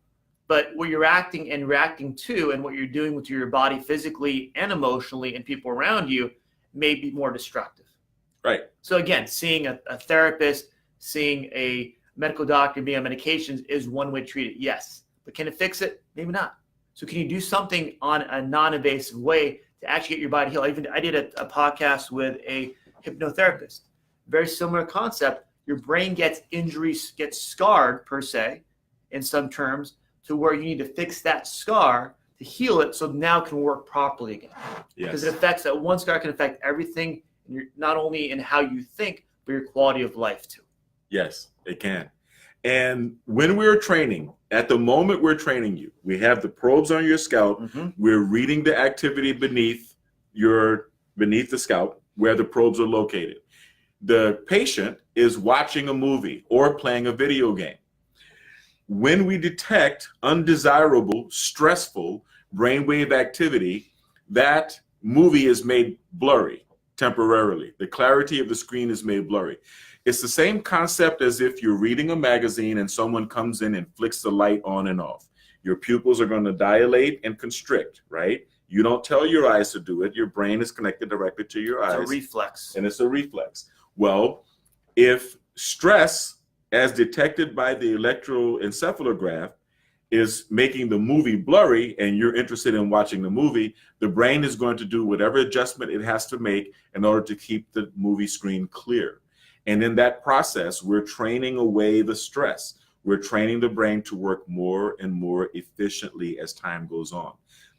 B: but what you're acting and reacting to and what you're doing with your body physically and emotionally and people around you may be more destructive.
A: Right.
B: So again, seeing a therapist, seeing a medical doctor, being on medications is one way to treat it, yes. But can it fix it? Maybe not. So can you do something on a non-invasive way to actually get your body healed? I did a podcast with a hypnotherapist. Very similar concept. Your brain gets injuries, gets scarred per se, in some terms, to where you need to fix that scar to heal it so now it can work properly again.
A: Yes.
B: Because it affects that one scar can affect everything, not only in how you think, but your quality of life too.
A: Yes, it can. And when we're training, at the moment we're training you, we have the probes on your scalp. We're reading the activity beneath the scalp where the probes are located. The patient is watching a movie or playing a video game. When we detect undesirable, stressful brainwave activity, that movie is made blurry temporarily. The clarity of the screen is made blurry. It's the same concept as if you're reading a magazine and someone comes in and flicks the light on and off. Your pupils are going to dilate and constrict, right? You don't tell your eyes to do it. Your brain is connected directly to your eyes.
B: It's a reflex.
A: And it's a reflex. Well, if stress, as detected by the electroencephalograph, is making the movie blurry and you're interested in watching the movie, the brain is going to do whatever adjustment it has to make in order to keep the movie screen clear. And in that process, we're training away the stress. We're training the brain to work more and more efficiently as time goes on.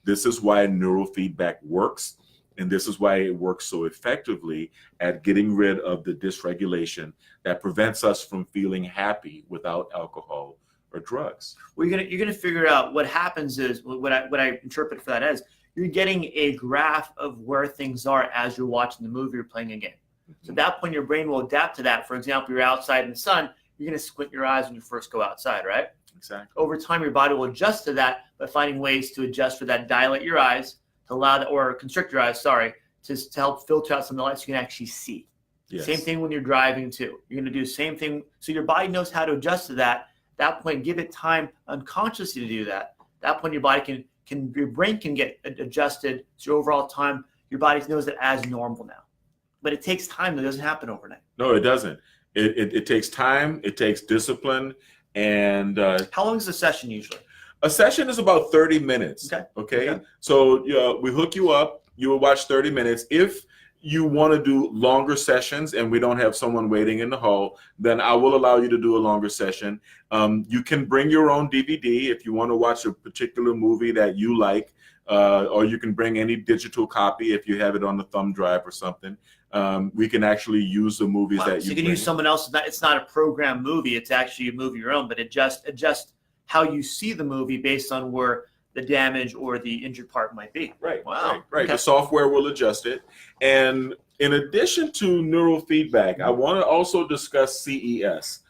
A: This is why neurofeedback works, and this is why it works so effectively at getting rid of the dysregulation that prevents us from feeling happy without alcohol or drugs.
B: Well, you're gonna figure out what happens is what I interpret for that as you're getting a graph of where things are as you're watching the movie or playing a game. So at that point, your brain will adapt to that. For example, you're outside in the sun, you're going to squint your eyes when you first go outside, right?
A: Exactly.
B: Over time, your body will adjust to that by finding ways to adjust for that, dilate your eyes, to allow that, or constrict your eyes, to help filter out some of the light so you can actually see.
A: Yes.
B: Same thing when you're driving too. You're going to do the same thing. So your body knows how to adjust to that. At that point, give it time unconsciously to do that. At that point, your body your brain can get adjusted. So your overall time, your body knows it as normal now. But it takes time. That doesn't happen overnight.
A: No, it doesn't. It takes time. It takes discipline. And
B: how long is the session usually?
A: A session is about 30 minutes. Okay. So we hook you up. You will watch 30 minutes. If you want to do longer sessions and we don't have someone waiting in the hall, then I will allow you to do a longer session. You can bring your own DVD if you want to watch a particular movie that you like, or you can bring any digital copy if you have it on the thumb drive or something. We can actually use the movies that
B: you can use someone else's. It's not a program movie. It's actually a movie your own, but adjust how you see the movie based on where the damage or the injured part might be.
A: Right. Wow. Right. Okay. The software will adjust it. And in addition to neurofeedback, I want to also discuss CES.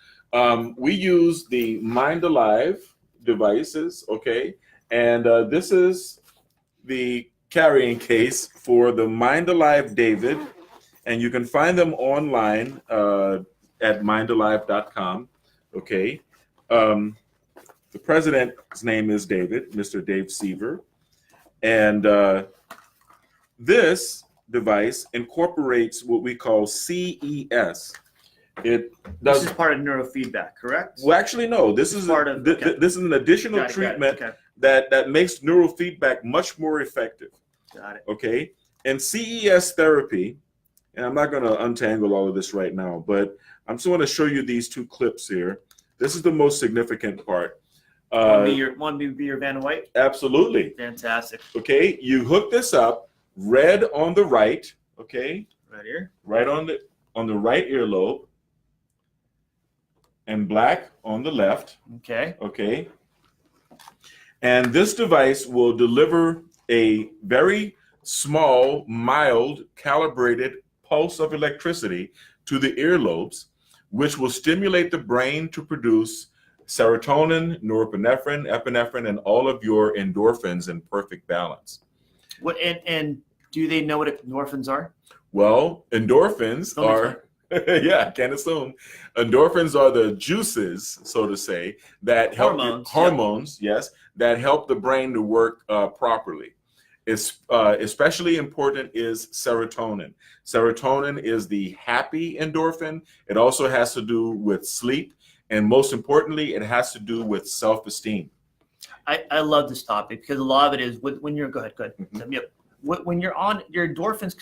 A: We use the Mind Alive devices. Okay. And this is the carrying case for the Mind Alive David. And you can find them online at mindalive.com. Okay. The president's name is David, Mr. Dave Seaver. And this device incorporates what we call CES. This
B: is part of neurofeedback, correct?
A: Well, actually, no. This is this is an additional treatment that makes neurofeedback much more effective.
B: Got it.
A: Okay. And CES therapy, and I'm not going to untangle all of this right now, but I'm just going to show you these two clips here. This is the most significant part.
B: Want me to be your Van White?
A: Absolutely.
B: Fantastic.
A: Okay, you hook this up, red on the right, okay?
B: Right here.
A: Right on the right earlobe, and black on the left.
B: Okay.
A: Okay. And this device will deliver a very small, mild, calibrated pulse of electricity to the earlobes, which will stimulate the brain to produce serotonin, norepinephrine, epinephrine, and all of your endorphins in perfect balance.
B: What and do they know what endorphins are?
A: Well, endorphins are, yeah, I can't assume. Endorphins are the juices, so to say, that help hormones, yes, that help the brain to work properly. Especially important is serotonin. Serotonin is the happy endorphin. It also has to do with sleep. And most importantly, it has to do with self-esteem.
B: I love this topic because a lot of it is when you're, go ahead.
A: Mm-hmm.
B: Yep. When you're on, your endorphins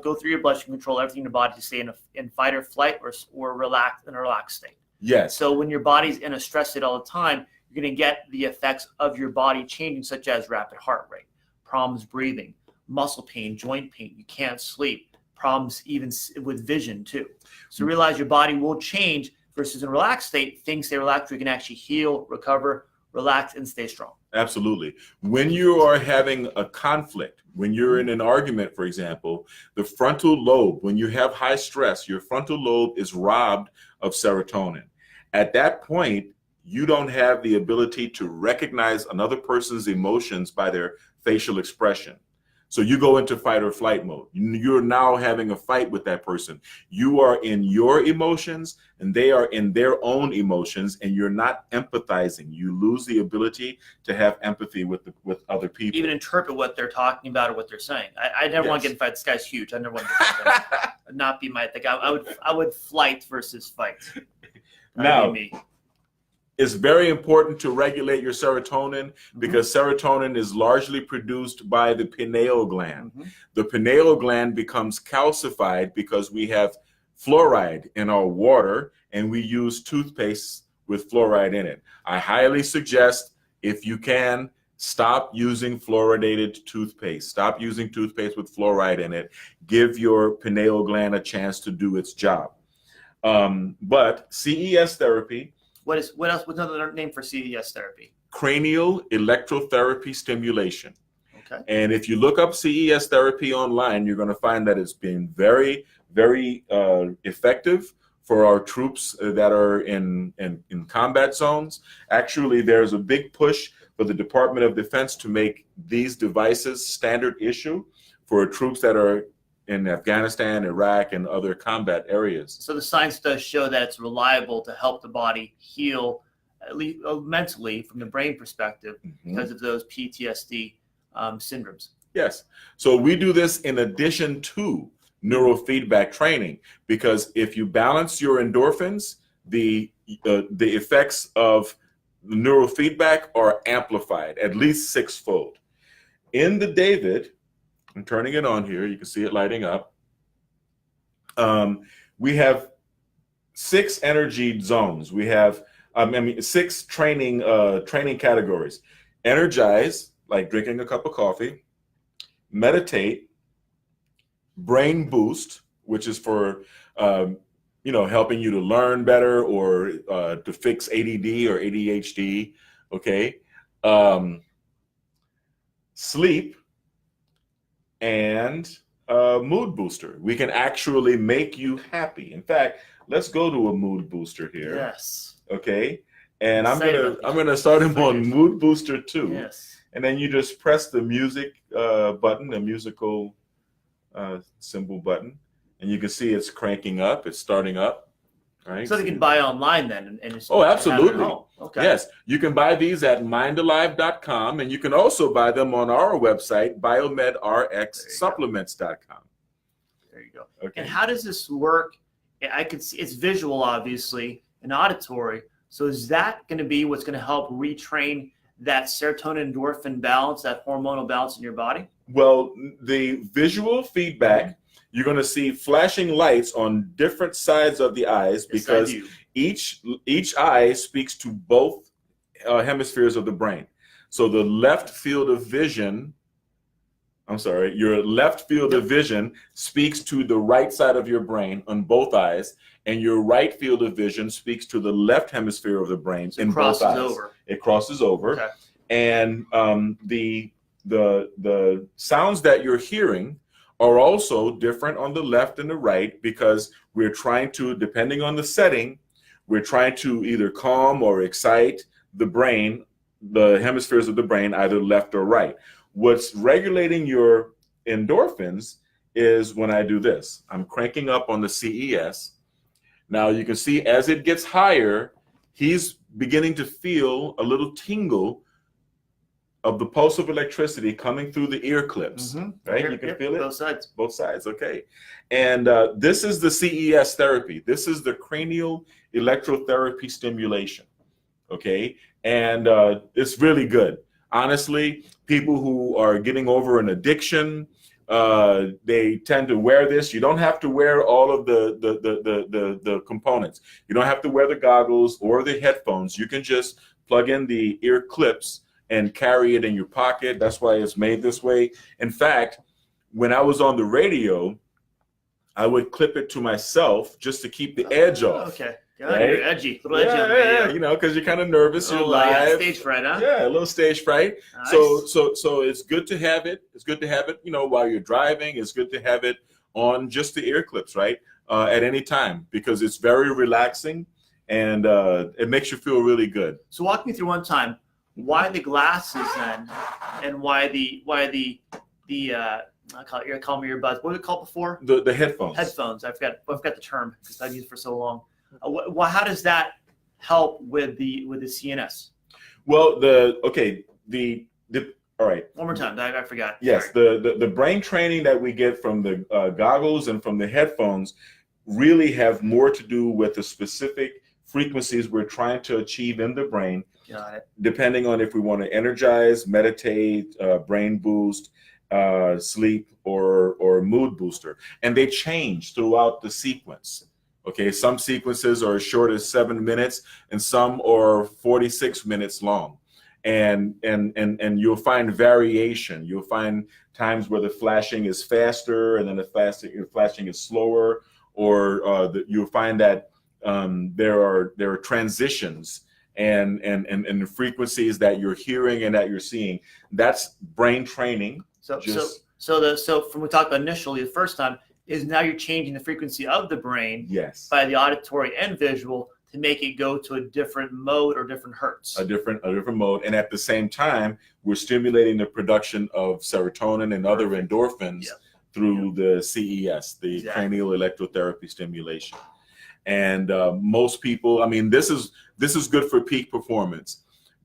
B: go through your bloodstream, control everything in your body to stay in fight or flight or in a relaxed state.
A: Yes.
B: So when your body's in a stress state all the time, you're going to get the effects of your body changing, such as rapid heart rate, problems breathing, muscle pain, joint pain, you can't sleep, problems even with vision too. So realize your body will change. Versus in a relaxed state, things stay relaxed, you can actually heal, recover, relax, and stay strong.
A: Absolutely. When you are having a conflict, when you're in an argument, for example, the frontal lobe, when you have high stress, your frontal lobe is robbed of serotonin. At that point, you don't have the ability to recognize another person's emotions by their facial expression. So you go into fight or flight mode. You're now having a fight with that person. You are in your emotions and they are in their own emotions, and you're not empathizing. You lose the ability to have empathy with other people.
B: Even interpret what they're talking about or what they're saying. I never want to get in fight. This guy's huge. I never want to not be my thing. I would flight versus fight.
A: Now, it's very important to regulate your serotonin because serotonin is largely produced by the pineal gland. The pineal gland becomes calcified because we have fluoride in our water and we use toothpaste with fluoride in it. I highly suggest, if you can, stop using fluoridated toothpaste. Stop using toothpaste with fluoride in it. Give your pineal gland a chance to do its job. But CES therapy.
B: What else? What's another name for CES therapy?
A: Cranial electrotherapy stimulation.
B: Okay.
A: And if you look up CES therapy online, you're going to find that it's been very, very effective for our troops that are in combat zones. Actually, there's a big push for the Department of Defense to make these devices standard issue for troops that are in Afghanistan, Iraq, and other combat areas.
B: So the science does show that it's reliable to help the body heal, at least mentally, from the brain perspective, because of those PTSD syndromes. Yes.
A: So we do this in addition to neurofeedback training, because if you balance your endorphins, the effects of neurofeedback are amplified at least 6-fold. In the David, I'm turning it on here, you can see it lighting up. We have 6 energy zones. We have 6 training categories. Energize, like drinking a cup of coffee. Meditate. Brain boost, which is for helping you to learn better or to fix ADD or ADHD. Okay. Sleep. And mood booster. We can actually make you happy. In fact, let's go to a mood booster here.
B: Yes.
A: Okay. And I'm gonna start him on mood booster 2.
B: Yes.
A: And then you just press the music button, the musical symbol button, and you can see it's cranking up. It's starting up. Right.
B: So they can buy online then, and just
A: absolutely.
B: Okay.
A: Yes, you can buy these at mindalive.com, and you can also buy them on our website, BiomedRxSupplements.com.
B: There you go.
A: Okay.
B: And how does this work? I can see it's visual, obviously, and auditory. So is that going to be what's going to help retrain that serotonin endorphin balance, that hormonal balance in your body?
A: Well, the visual feedback, you're going to see flashing lights on different sides of the eyes, because each eye speaks to both hemispheres of the brain. So the left field of vision, your left field of vision speaks to the right side of your brain on both eyes, and your right field of vision speaks to the left hemisphere of the brain in both eyes. It crosses over.
B: Okay.
A: And the sounds that you're hearing are also different on the left and the right, because we're trying to, depending on the setting, we're trying to either calm or excite the brain, the hemispheres of the brain, either left or right. What's regulating your endorphins is when I do this. I'm cranking up on the CES. Now you can see as it gets higher, he's beginning to feel a little tingle of the pulse of electricity coming through the ear clips, right? You can feel it?
B: Both sides.
A: Both sides, okay. And this is the CES therapy. This is the cranial electrotherapy stimulation, okay? And it's really good. Honestly, people who are getting over an addiction, they tend to wear this. You don't have to wear all of the components. You don't have to wear the goggles or the headphones. You can just plug in the ear clips and carry it in your pocket. That's why it's made this way. In fact, when I was on the radio, I would clip it to myself just to keep the edge off.
B: Okay. Right? You're edgy. A little edgy on the radio.
A: Because you're kind of nervous. You're live.
B: Stage fright, huh?
A: Yeah, a little stage fright.
B: Nice.
A: So it's good to have it. It's good to have it, while you're driving. It's good to have it on just the ear clips, right? At any time, because it's very relaxing and it makes you feel really good.
B: So walk me through one time. Why the glasses then, and why the I call it earbuds. What was it called before?
A: The headphones.
B: Headphones. I forgot the term because I've used it for so long. How does that help with the CNS?
A: Well, all right.
B: One more time. I forgot.
A: Yes, the brain training that we get from the goggles and from the headphones really have more to do with the specific frequencies we're trying to achieve in the brain.
B: Got it.
A: Depending on if we want to energize, meditate, brain boost, sleep, or mood booster. And they change throughout the sequence. Okay, some sequences are as short as 7 minutes and some are 46 minutes long. And you'll find variation. You'll find times where the flashing is faster and then the flashing is slower, or you'll find that there are transitions and the frequencies that you're hearing and that you're seeing. That's brain training.
B: So from we talked about initially the first time is now you're changing the frequency of the brain.
A: Yes.
B: By the auditory and visual to make it go to a different mode or different hertz.
A: A different mode, and at the same time we're stimulating the production of serotonin and other endorphins through the CES, the cranial electrotherapy stimulation. And most people, I mean, this is good for peak performance.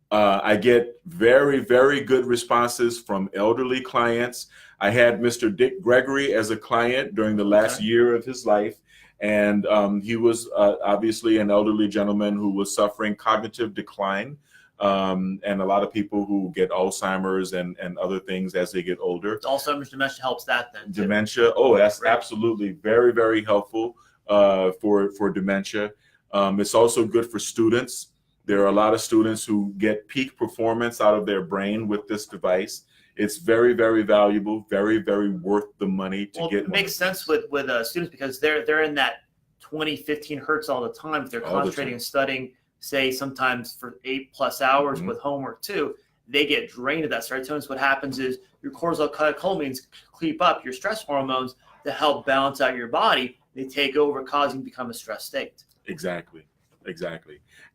A: I get very, very good responses from elderly clients. I had Mr. Dick Gregory as a client during the last year of his life. And he was obviously an elderly gentleman who was suffering cognitive decline. And a lot of people who get Alzheimer's and other things as they get older.
B: Alzheimer's dementia helps that then too.
A: Dementia, that's absolutely very, very helpful for dementia. It's also good for students. There are a lot of students who get peak performance out of their brain with this device. It's very, very valuable, very, very worth the money to get.
B: It makes sense with students because they're in that 20, 15 hertz all the time. If they're concentrating and studying, say sometimes for 8+ hours with homework too, they get drained of that serotonin. So what happens is your cortisol catecholamines creep up, your stress hormones to help balance out your body. They take over, causing you to become a stress state.
A: Exactly.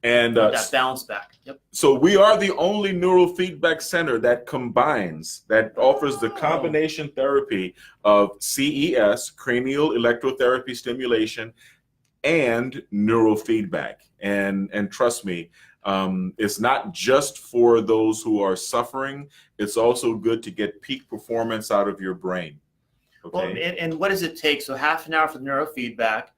A: And
B: that bounce back. Yep.
A: So we are the only neurofeedback center that offers the combination therapy of CES, cranial electrotherapy stimulation, and neurofeedback. And trust me, it's not just for those who are suffering. It's also good to get peak performance out of your brain. Okay.
B: Well, and what does it take? So half an hour for the neurofeedback.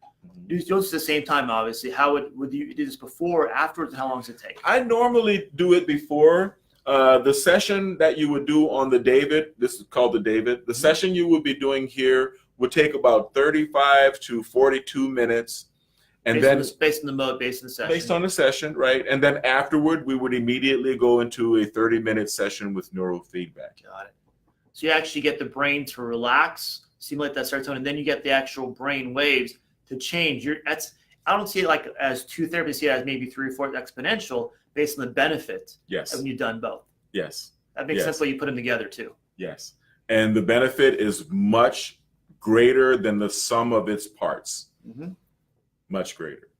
B: Do this at the same time, obviously. How would you do this before or afterwards, and how long does it take?
A: I normally do it before. The session that you would do on the David, this is called the David, the session you would be doing here would take about 35 to 42 minutes. And
B: based on the mode, based on the session.
A: Based on the session, right? And then afterward, we would immediately go into a 30-minute session with neurofeedback.
B: Got it. So you actually get the brain to relax, stimulate that serotonin, and then you get the actual brain waves to change. I don't see it like as two therapies, see it as maybe 3 or 4 exponential based on the benefit of when you've done both.
A: Yes.
B: That makes sense when you put them together too.
A: Yes. And the benefit is much greater than the sum of its parts. Much greater.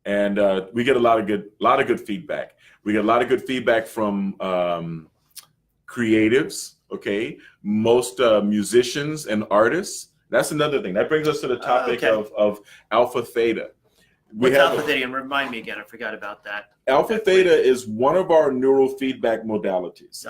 A: And we get a lot of good feedback. We get a lot of good feedback from creatives, okay? Most musicians and artists. That's another thing. That brings us to the topic of alpha theta.
B: What's alpha theta? And remind me again, I forgot about that.
A: Alpha theta is one of our neurofeedback modalities.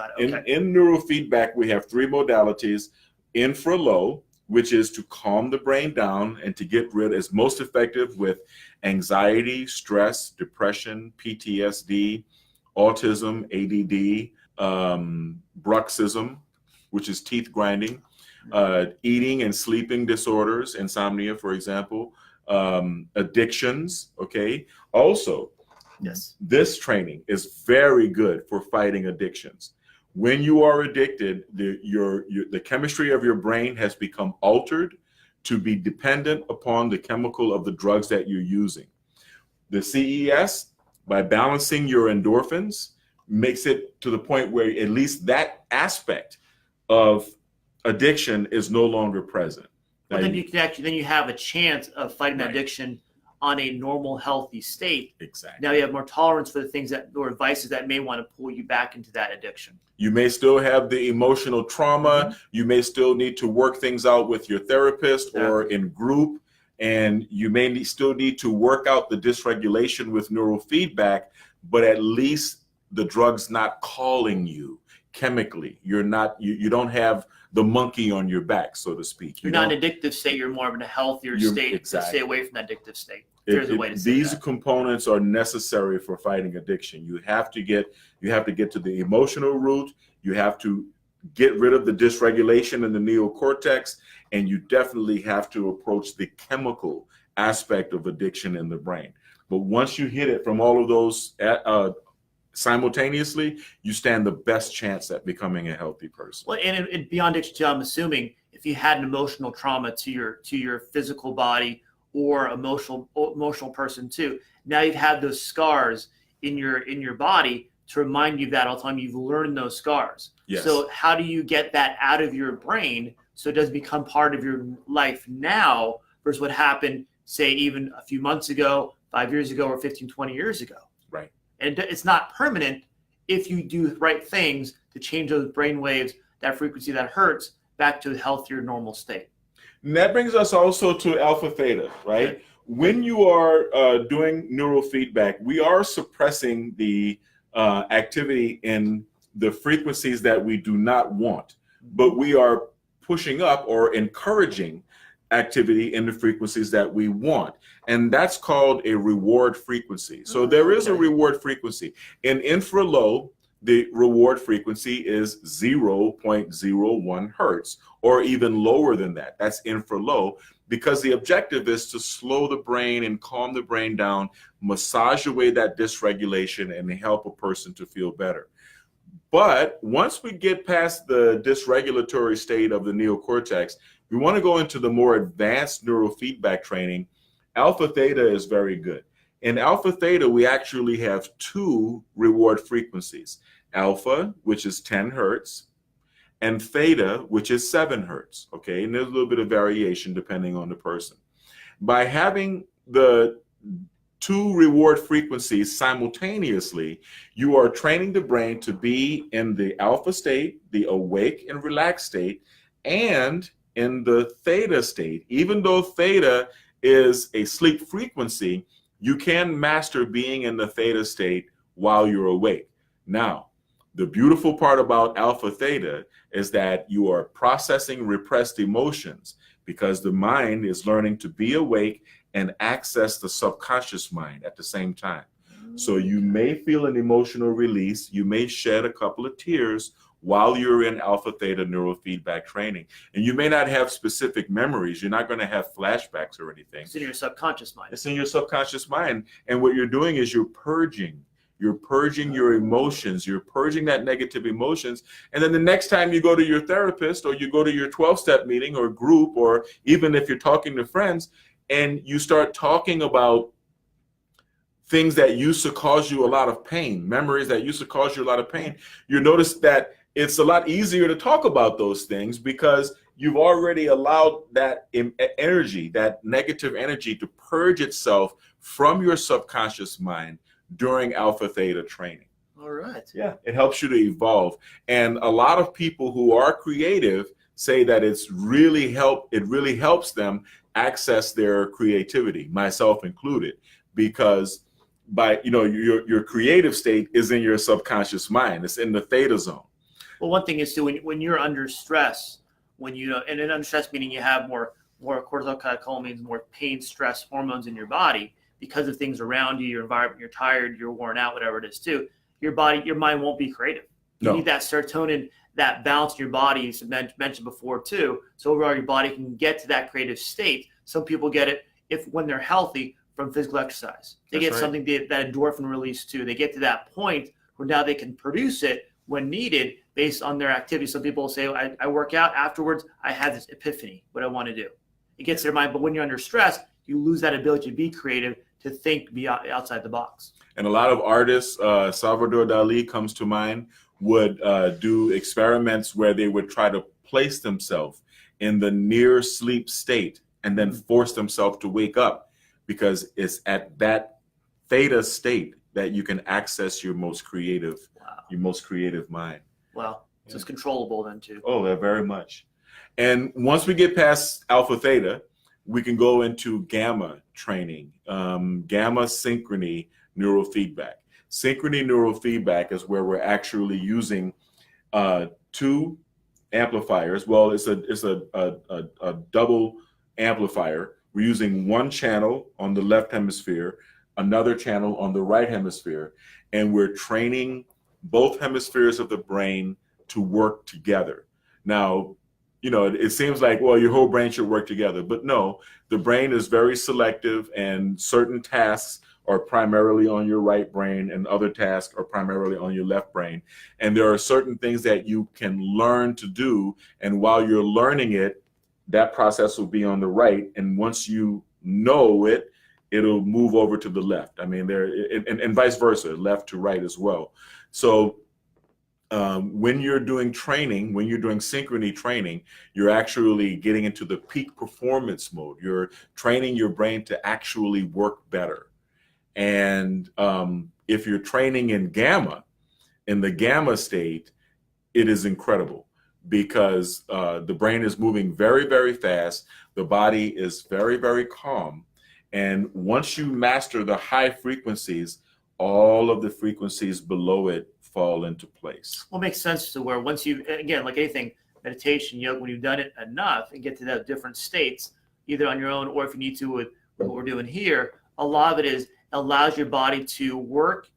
A: In neurofeedback, we have 3 modalities. Infralow, which is to calm the brain down and to get rid, is most effective with anxiety, stress, depression, PTSD, autism, ADD, bruxism, which is teeth grinding, eating and sleeping disorders, insomnia, for example, addictions. Okay. Also, this training is very good for fighting addictions. When you are addicted, the chemistry of your brain has become altered to be dependent upon the chemical of the drugs that you're using. The CES, by balancing your endorphins, makes it to the point where at least that aspect of addiction is no longer present.
B: Well, then you have a chance of fighting that addiction on a normal, healthy state.
A: Exactly.
B: Now you have more tolerance for the things or vices that may want to pull you back into that addiction.
A: You may still have the emotional trauma. You may still need to work things out with your therapist or in group. And you may still need to work out the dysregulation with neurofeedback, but at least the drug's not calling you chemically. You don't have the monkey on your back, so to speak.
B: You're not in an addictive state. You're more of in a healthier state to stay away from that addictive state. There's a way to say
A: these components are necessary for fighting addiction. You have to get to the emotional root. You have to get rid of the dysregulation in the neocortex, and you definitely have to approach the chemical aspect of addiction in the brain. But once you hit it from all of those simultaneously, you stand the best chance at becoming a healthy person.
B: Well, and beyond addiction too, I'm assuming if you had an emotional trauma to your physical body or emotional person too, now you've had those scars in your body to remind you of that all the time. You've learned those scars.
A: Yes.
B: So how do you get that out of your brain so it doesn't become part of your life now versus what happened, say, even a few months ago, 5 years ago, or 15, 20 years ago?
A: Right.
B: And it's not permanent if you do the right things to change those brain waves, that frequency that hurts, back to a healthier, normal state.
A: And that brings us also to alpha theta, right?
B: Okay.
A: When you are doing neurofeedback, we are suppressing the activity in the frequencies that we do not want, but we are pushing up or encouraging activity in the frequencies that we want. And that's called a reward frequency. So there is a reward frequency. In infralow, the reward frequency is 0.01 hertz, or even lower than that. That's infralow, because the objective is to slow the brain and calm the brain down, massage away that dysregulation, and help a person to feel better. But once we get past the dysregulatory state of the neocortex, we want to go into the more advanced neurofeedback training. Alpha theta is very good. In alpha theta, we actually have two reward frequencies: alpha, which is 10 hertz, and theta, which is 7 hertz. Okay, and there's a little bit of variation depending on the person. By having the two reward frequencies simultaneously, you are training the brain to be in the alpha state, the awake and relaxed state, and in the theta state. Even though theta is a sleep frequency, you can master being in the theta state while you're awake. Now, the beautiful part about alpha theta is that you are processing repressed emotions, because the mind is learning to be awake and access the subconscious mind at the same time. So you may feel an emotional release, you may shed a couple of tears while you're in alpha theta neurofeedback training. And you may not have specific memories, you're not going to have flashbacks or anything.
B: It's in your subconscious mind.
A: It's in your subconscious mind. And what you're doing is you're purging your emotions, you're purging that negative emotions. And then the next time you go to your therapist, or you go to your 12-step meeting or group, or even if you're talking to friends, and you start talking about things that used to cause you a lot of pain, memories that used to cause you a lot of pain, you notice that it's a lot easier to talk about those things, because you've already allowed that energy, that negative energy, to purge itself from your subconscious mind during alpha theta training.
B: All right.
A: Yeah, it helps you to evolve. And a lot of people who are creative say that it really helps them access their creativity, myself included, because by your creative state is in your subconscious mind. It's in the theta zone.
B: Well, one thing is too, when you're under stress, and in under stress meaning you have more cortisol, catecholamines, more pain, stress hormones in your body because of things around you, your environment, you're tired, you're worn out, whatever it is too. Your mind won't be creative. You need that serotonin, that balance in your body, as mentioned before too. So overall, your body can get to that creative state. Some people get it when they're healthy from physical exercise. They get something, that endorphin release too. They get to that point where now they can produce it when needed based on their activity. Some people say, I work out afterwards, I have this epiphany, what I want to do. It gets their mind, but when you're under stress, you lose that ability to be creative, to think, be outside the box. And
A: a lot of artists, Salvador Dali comes to mind, would do experiments where they would try to place themselves in the near sleep state and then force themselves to wake up, because it's at that theta state that you can access your most creative mind.
B: Wow. So it's controllable then too.
A: Oh, very much. And once we get past alpha theta, we can go into gamma training, gamma synchrony neurofeedback. Synchrony neurofeedback is where we're actually using two amplifiers. Well, it's a double amplifier. We're using one channel on the left hemisphere, another channel on the right hemisphere, and we're training both hemispheres of the brain to work together. Now, it seems like, well, your whole brain should work together, but no, the brain is very selective, and certain tasks are primarily on your right brain and other tasks are primarily on your left brain. And there are certain things that you can learn to do, and while you're learning it, that process will be on the right, and once you know it, it'll move over to the left. I mean, and vice versa, left to right as well. So when you're doing training, when you're doing synchrony training, you're actually getting into the peak performance mode. You're training your brain to actually work better. And if you're training in the gamma state, it is incredible. because the brain is moving very, very fast. The body is very, very calm. And once you master the high frequencies, all of the frequencies below it fall into place.
B: Well, it makes sense to where once you, again, like anything, meditation, yoga, when you've done it enough and get to those different states, either on your own or if you need to with what we're doing here, a lot of it is allows your body to work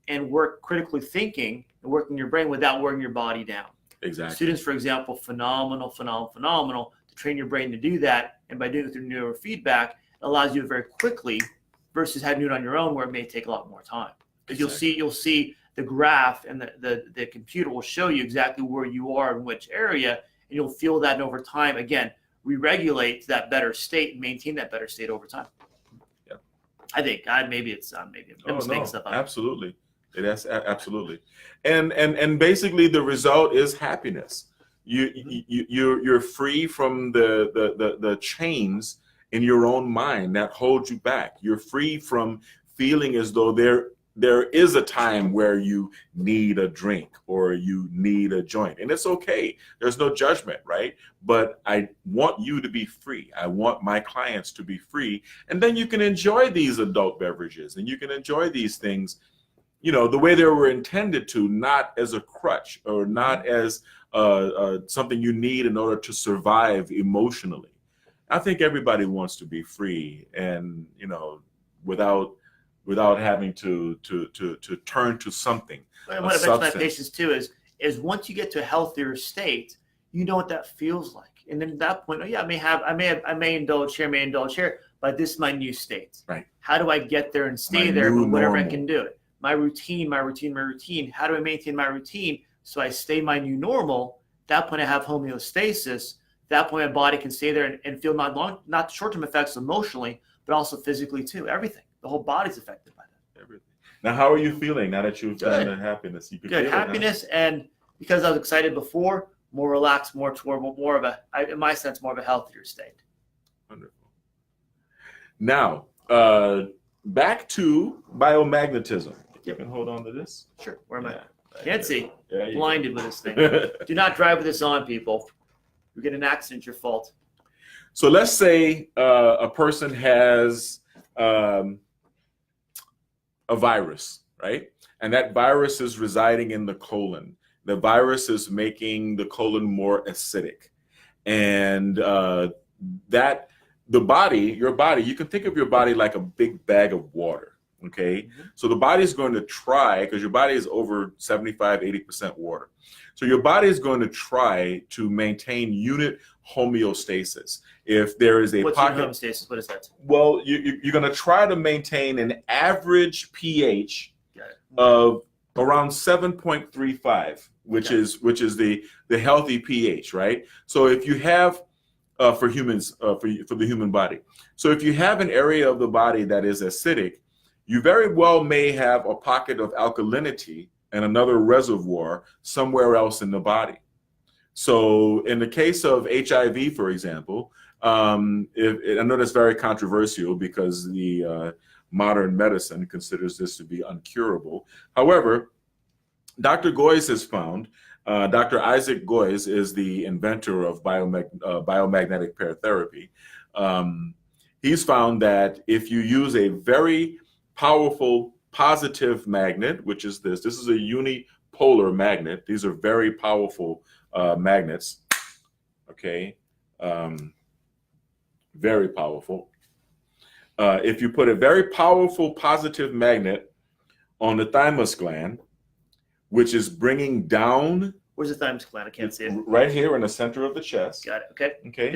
B: critically thinking and working your brain without wearing your body down.
A: Exactly.
B: Students, for example, phenomenal to train your brain to do that. And by doing it through neurofeedback, it allows you to very quickly versus having to do it on your own where it may take a lot more time. Because you'll see the graph and the computer will show you exactly where you are in which area, and you'll feel that over time. Again, re-regulate to that better state and maintain that better state over time.
A: Yeah,
B: I think maybe I'm making stuff up.
A: Absolutely, absolutely, and basically the result is happiness. You're free from the chains in your own mind that hold you back. You're free from feeling as though there is a time where you need a drink or you need a joint, and it's okay. There's no judgment, right? But I want you to be free. I want my clients to be free, and then you can enjoy these adult beverages and you can enjoy these things, the way they were intended to, not as a crutch or not as something you need in order to survive emotionally. I think everybody wants to be free, and without having to turn to something.
B: And what I mention to my patients too is once you get to a healthier state, you know what that feels like. And then at that point, I may indulge here, but this is my new state.
A: Right.
B: How do I get there and stay there with whatever I can do it? My routine. How do I maintain my routine so I stay my new normal? At that point I have homeostasis. At that point my body can stay there and feel not short-term effects emotionally, but also physically too. Everything. The whole body's affected by that.
A: Everything. Now, how are you feeling now that you've done the happiness? You
B: Good happiness, and because I was excited before, more relaxed, more of a, in my sense, more of a healthier state.
A: Wonderful. Now, back to biomagnetism. You can hold on to this.
B: Sure. Where am I? Can't see. Blinded with this thing. Do not drive with this on, people. You get an accident, your fault.
A: So let's say a person has a virus, right? And that virus is residing in the colon. The virus is making the colon more acidic. And your body, you can think of your body like a big bag of water, okay? Mm-hmm. So the body is going to try, because your body is over 75, 80% water. So your body is going to try to maintain unit homeostasis. If there is a
B: What's
A: pocket,
B: homeostasis? What is that?
A: Well, you're going to try to maintain an average pH of around 7.35, which is the healthy pH, right? So if you have for humans for the human body, so if you have an area of the body that is acidic, you very well may have a pocket of alkalinity and another reservoir somewhere else in the body. So in the case of HIV, for example, I know that's very controversial because the modern medicine considers this to be uncurable. However, Dr. Goyes has found, Dr. Isaac Goyes is the inventor of biomagnetic pair therapy. He's found that if you use a very powerful positive magnet, which is this is a unipolar magnet. These are very powerful magnets, okay? Very powerful. If you put a very powerful positive magnet on the thymus gland, which is bringing down...
B: Where's the thymus gland? I can't see it.
A: Right here in the center of the chest.
B: Got it. Okay.
A: Okay.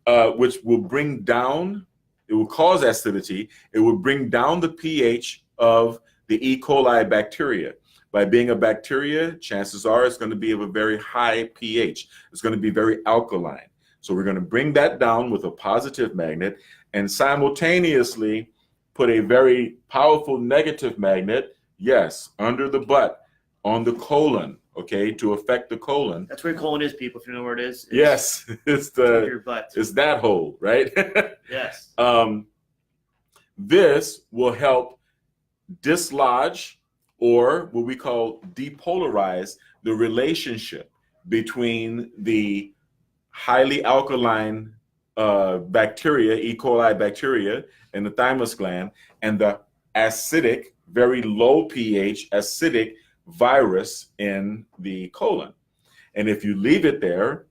B: Yep.
A: Which will bring down, it will cause acidity. It will bring down the pH of the E. coli bacteria. By being a bacteria, chances are it's going to be of a very high pH. It's going to be very alkaline. So we're going to bring that down with a positive magnet and simultaneously put a very powerful negative magnet, yes, under the butt, on the colon, okay, to affect the colon.
B: That's where your colon is, people, if you know where it is.
A: Yes, it's
B: your butt.
A: It's that hole, right?
B: Yes.
A: This will help dislodge, or what we call depolarize, the relationship between the highly alkaline bacteria, E. coli bacteria in the thymus gland, and the acidic, very low pH acidic virus in the colon. And if you leave it there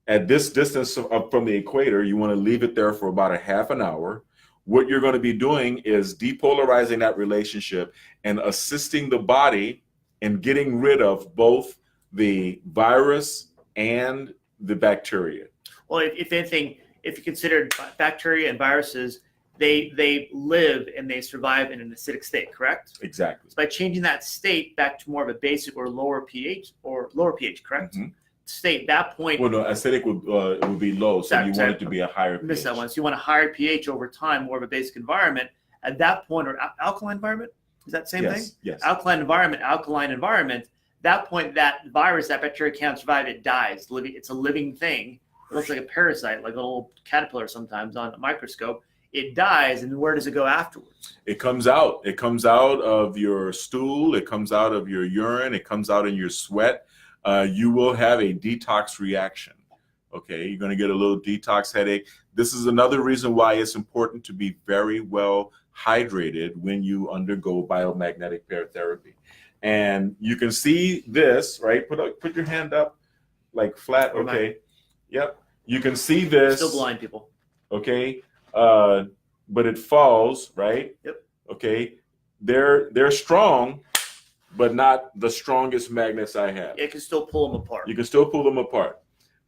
A: at this distance from the equator, you want to leave it there for about a half an hour. What you're going to be doing is depolarizing that relationship and assisting the body in getting rid of both the virus and the bacteria.
B: Well, if anything, if you consider bacteria and viruses, they live and they survive in an acidic state, correct?
A: Exactly.
B: So by changing that state back to more of a basic or lower pH, correct? Mm-hmm. State, that point.
A: Well, no, acidic would be low, so you want it to be a higher pH.
B: Miss that one. So you want a higher pH over time, more of a basic environment. At that point, or alkaline environment, is that the same thing?
A: Yes.
B: Alkaline environment. That point, that virus, that bacteria can't survive. It dies. It's a living thing. It looks like a parasite, like a little caterpillar sometimes on a microscope. It dies, and where does it go afterwards?
A: It comes out. It comes out of your stool. It comes out of your urine. It comes out in your sweat. You will have a detox reaction. Okay, you're going to get a little detox headache. This is another reason why it's important to be very well hydrated when you undergo biomagnetic pair therapy. And you can see this, right? Put your hand up, like flat. Okay. Yep. You can see this.
B: Still blind, people.
A: Okay. But it falls, right?
B: Yep.
A: Okay. They're strong, but not the strongest magnets I have.
B: You can still pull them apart.
A: You can still pull them apart.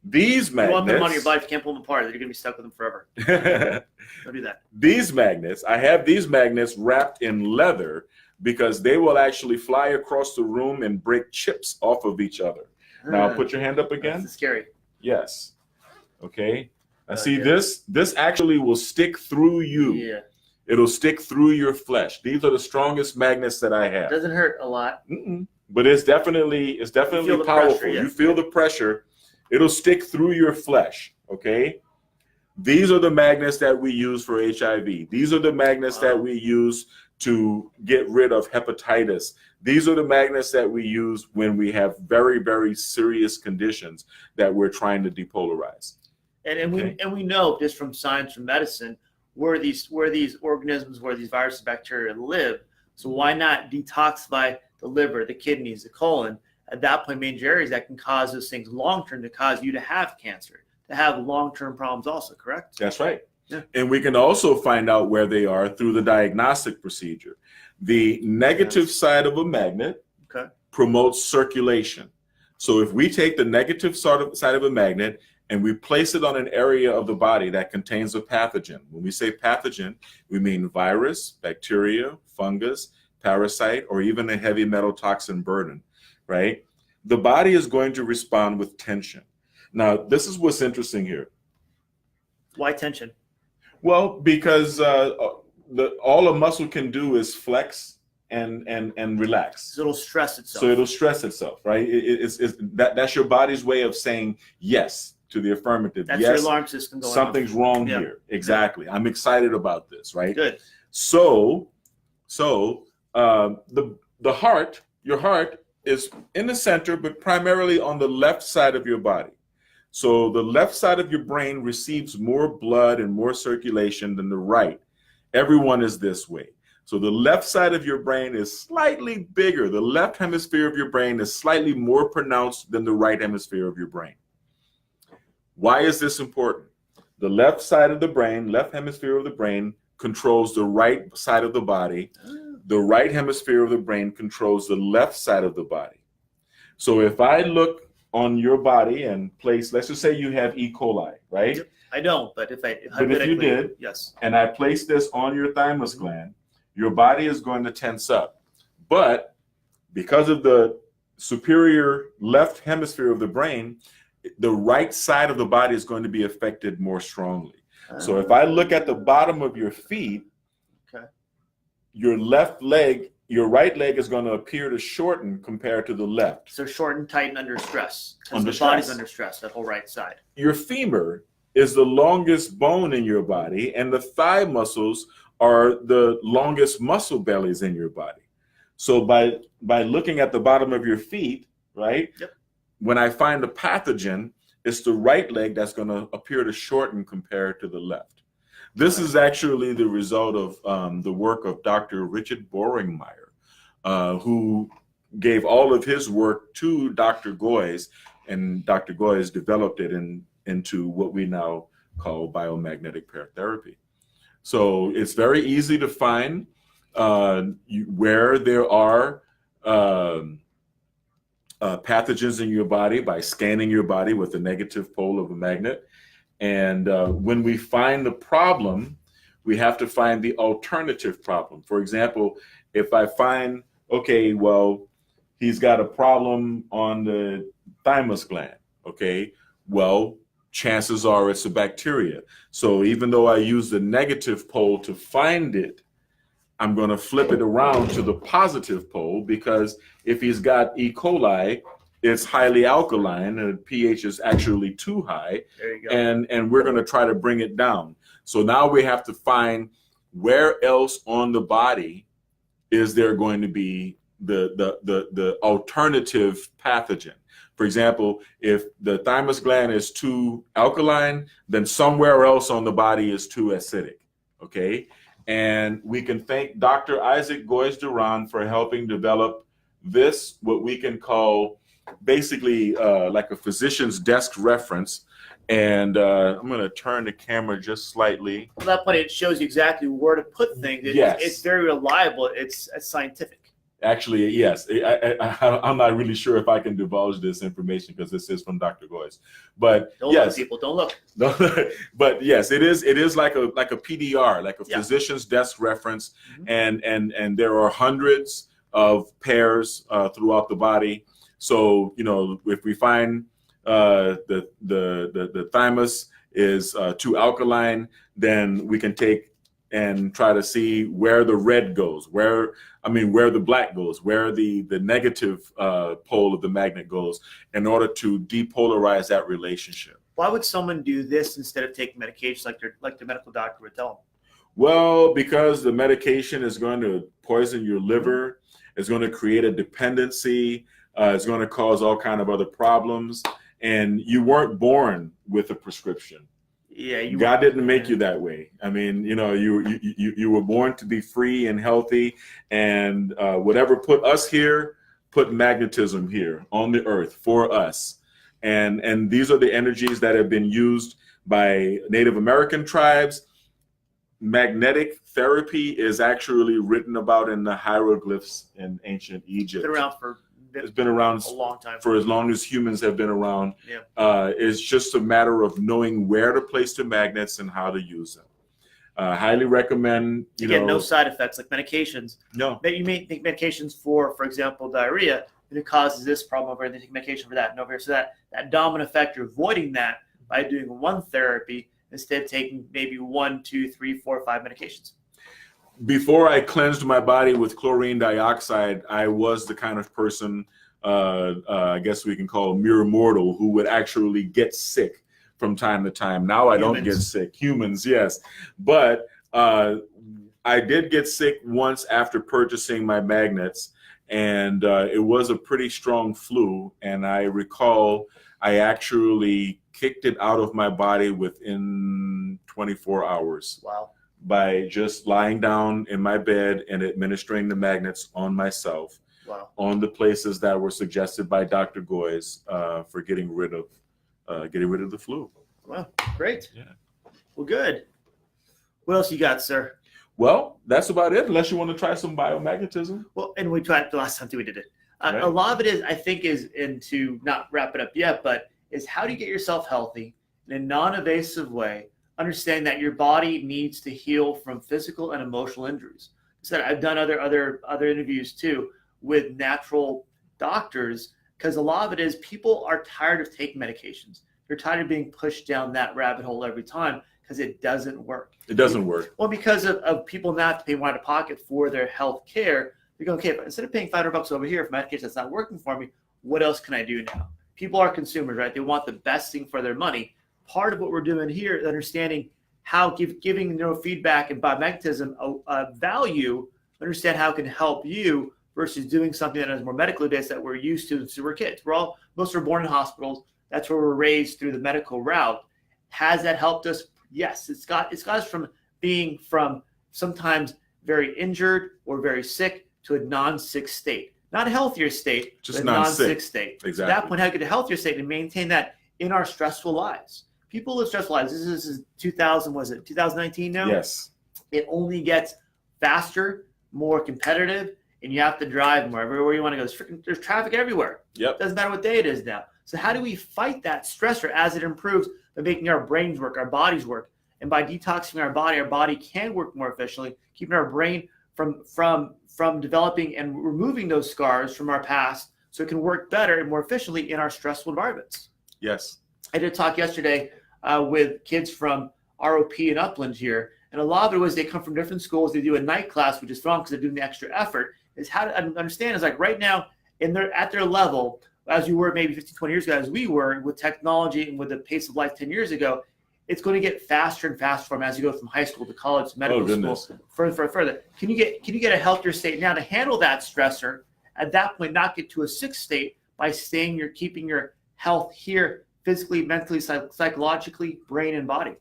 A: These magnets.
B: You want them on your body, if you can't pull them apart, you're going to be stuck with them forever. Don't do that.
A: These magnets, I have these magnets wrapped in leather because they will actually fly across the room and break chips off of each other. Now put your hand up again.
B: That's scary.
A: Yes. Okay. Now see this actually will stick through you.
B: Yeah.
A: It'll stick through your flesh. These are the strongest magnets that I have.
B: It doesn't hurt a lot.
A: But it's definitely powerful.
B: Pressure, yeah.
A: You feel the pressure. It'll stick through your flesh. Okay. These are the magnets that we use for HIV. These are the magnets that we use to get rid of hepatitis. These are the magnets that we use when we have very, very serious conditions that we're trying to depolarize.
B: And we know just from science, from medicine, where these organisms, where these viruses, bacteria live. So why not detoxify the liver, the kidneys, the colon? At that point, major areas that can cause those things long-term, to cause you to have cancer, to have long-term problems also, correct?
A: That's right.
B: Yeah.
A: And we can also find out where they are through the diagnostic procedure. The negative side of a magnet promotes circulation. So if we take the negative side of a magnet and we place it on an area of the body that contains a pathogen. When we say pathogen, we mean virus, bacteria, fungus, parasite, or even a heavy metal toxin burden, right? The body is going to respond with tension. Now, this is what's interesting here.
B: Why tension?
A: Well, because all a muscle can do is flex and relax.
B: So it'll stress itself.
A: So it'll stress itself, right? That's your body's way of saying yes to the affirmative.
B: That's
A: yes,
B: your alarm system going
A: something's
B: off.
A: Wrong here. Exactly. Yeah. I'm excited about this, right?
B: Good.
A: So the heart, your heart is in the center, but primarily on the left side of your body. So the left side of your brain receives more blood and more circulation than the right. Everyone is this way. So the left side of your brain is slightly bigger. The left hemisphere of your brain is slightly more pronounced than the right hemisphere of your brain. Why is this important? The left side of the brain, left hemisphere of the brain, controls the right side of the body. The right hemisphere of the brain controls the left side of the body. So if I look on your body and place, let's just say you have E. coli, right?
B: I don't, but if
A: you did,
B: yes,
A: and I place this on your thymus gland, your body is going to tense up. But because of the superior left hemisphere of the brain, the right side of the body is going to be affected more strongly. So if I look at the bottom of your feet, your left leg, your right leg is going to appear to shorten compared to the left.
B: So shorten, tighten under stress.
A: Under
B: the body's under stress, that whole right side.
A: Your femur is the longest bone in your body, and the thigh muscles are the longest muscle bellies in your body. So by looking at the bottom of your feet, right?
B: Yep.
A: When I find a pathogen, it's the right leg that's going to appear to shorten compared to the left. This is actually the result of the work of Dr. Richard Boringmeyer, who gave all of his work to Dr. Goyes, and Dr. Goyes developed it into what we now call biomagnetic pair therapy. So it's very easy to find where there are pathogens in your body by scanning your body with the negative pole of a magnet. And when we find the problem, we have to find the alternative problem. For example, if I find, okay, well, he's got a problem on the thymus gland, okay, well, chances are it's a bacteria. So even though I use the negative pole to find it, I'm going to flip it around to the positive pole, because if he's got E. coli, it's highly alkaline and the pH is actually too high. There you go. And we're going to try to bring it down. So now we have to find where else on the body is there going to be the alternative pathogen. For example, if the thymus gland is too alkaline, then somewhere else on the body is too acidic, okay? And we can thank Dr. Isaac Goyes-Duran for helping develop this, what we can call basically like a physician's desk reference. And I'm going to turn the camera just slightly.
B: Well, that point, it shows you exactly where to put things.
A: Yes.
B: It's very reliable. It's scientific.
A: Actually, yes. I'm not really sure if I can divulge this information because this is from Dr. Goyes. But
B: don't
A: yes,
B: look, people, don't look.
A: But yes, it is like a PDR, like a physician's desk reference, and there are hundreds of pairs throughout the body. So if we find the thymus is too alkaline, then we can take and try to see where the red goes, where the black goes, where the negative pole of the magnet goes, in order to depolarize that relationship.
B: Why would someone do this instead of taking medications like the medical doctor would tell them?
A: Well, because the medication is going to poison your liver, it's going to create a dependency, it's going to cause all kind of other problems, and you weren't born with a prescription.
B: Yeah,
A: God didn't make you that way. I mean, you were born to be free and healthy, and whatever put us here, put magnetism here on the earth for us. And these are the energies that have been used by Native American tribes. Magnetic therapy is actually written about in the hieroglyphs in ancient Egypt.
B: It's been around a long time,
A: for as long as humans have been around.
B: Yeah.
A: It's just a matter of knowing where to place the magnets and how to use them. Highly recommend.
B: Again, no side effects like medications.
A: No.
B: You may take medications for example, diarrhea, and it causes this problem over, and they take medication for that and over here. So that dominant effect, you're avoiding that by doing one therapy instead of taking maybe 1, 2, 3, 4, 5 medications.
A: Before I cleansed my body with chlorine dioxide, I was the kind of person, I guess we can call a mere mortal, who would actually get sick from time to time. Now I don't get sick. Humans, yes. But I did get sick once after purchasing my magnets, and it was a pretty strong flu. And I recall I actually kicked it out of my body within 24 hours.
B: Wow.
A: By just lying down in my bed and administering the magnets on myself.
B: Wow.
A: On the places that were suggested by Dr. Goyes for getting rid of the flu.
B: Wow, great.
A: Yeah.
B: Well, good. What else you got, sir?
A: Well, that's about it, unless you want to try some biomagnetism.
B: Well, and we tried the last time we did it.
A: Right.
B: A lot of it is, I think, is into, not wrap it up yet, but is how do you get yourself healthy in a non-invasive way, understanding that your body needs to heal from physical and emotional injuries. So I've done other interviews too with natural doctors, because a lot of it is people are tired of taking medications. They're tired of being pushed down that rabbit hole every time because it doesn't work.
A: It doesn't work.
B: Well, because of people not paying out of pocket for their health care, they're going, okay, but instead of paying $500 over here for medication that's not working for me, what else can I do now? People are consumers, right? They want the best thing for their money. Part of what we're doing here is understanding how giving neurofeedback and biomagnetism a value, understand how it can help you versus doing something that is more medically based that we're used to since we're kids. Most are born in hospitals. That's where we're raised through the medical route. Has that helped us? Yes. It's got us from being from sometimes very injured or very sick to a non-sick state. Not a healthier state, just a non-sick state.
A: Exactly.
B: So at that point, how to get a healthier state and maintain that in our stressful lives. People live stressful lives. This is 2019 now?
A: Yes.
B: It only gets faster, more competitive, and you have to drive more everywhere you want to go. There's traffic everywhere.
A: Yep.
B: Doesn't matter what day it is now. So how do we fight that stressor as it improves by making our brains work, our bodies work? And by detoxing our body can work more efficiently, keeping our brain from developing and removing those scars from our past so it can work better and more efficiently in our stressful environments.
A: Yes.
B: I did a talk yesterday with kids from ROP and Upland here, and a lot of it was they come from different schools. They do a night class, which is fun because they're doing the extra effort. Is how to understand is like right now, at their level, as you were maybe 15, 20 years ago, as we were with technology and with the pace of life 10 years ago, it's going to get faster and faster for them as you go from high school to college to medical school, further. Can you get a healthier state now to handle that stressor? At that point, not get to a sick state by keeping your health here, physically, mentally, psychologically, brain and body.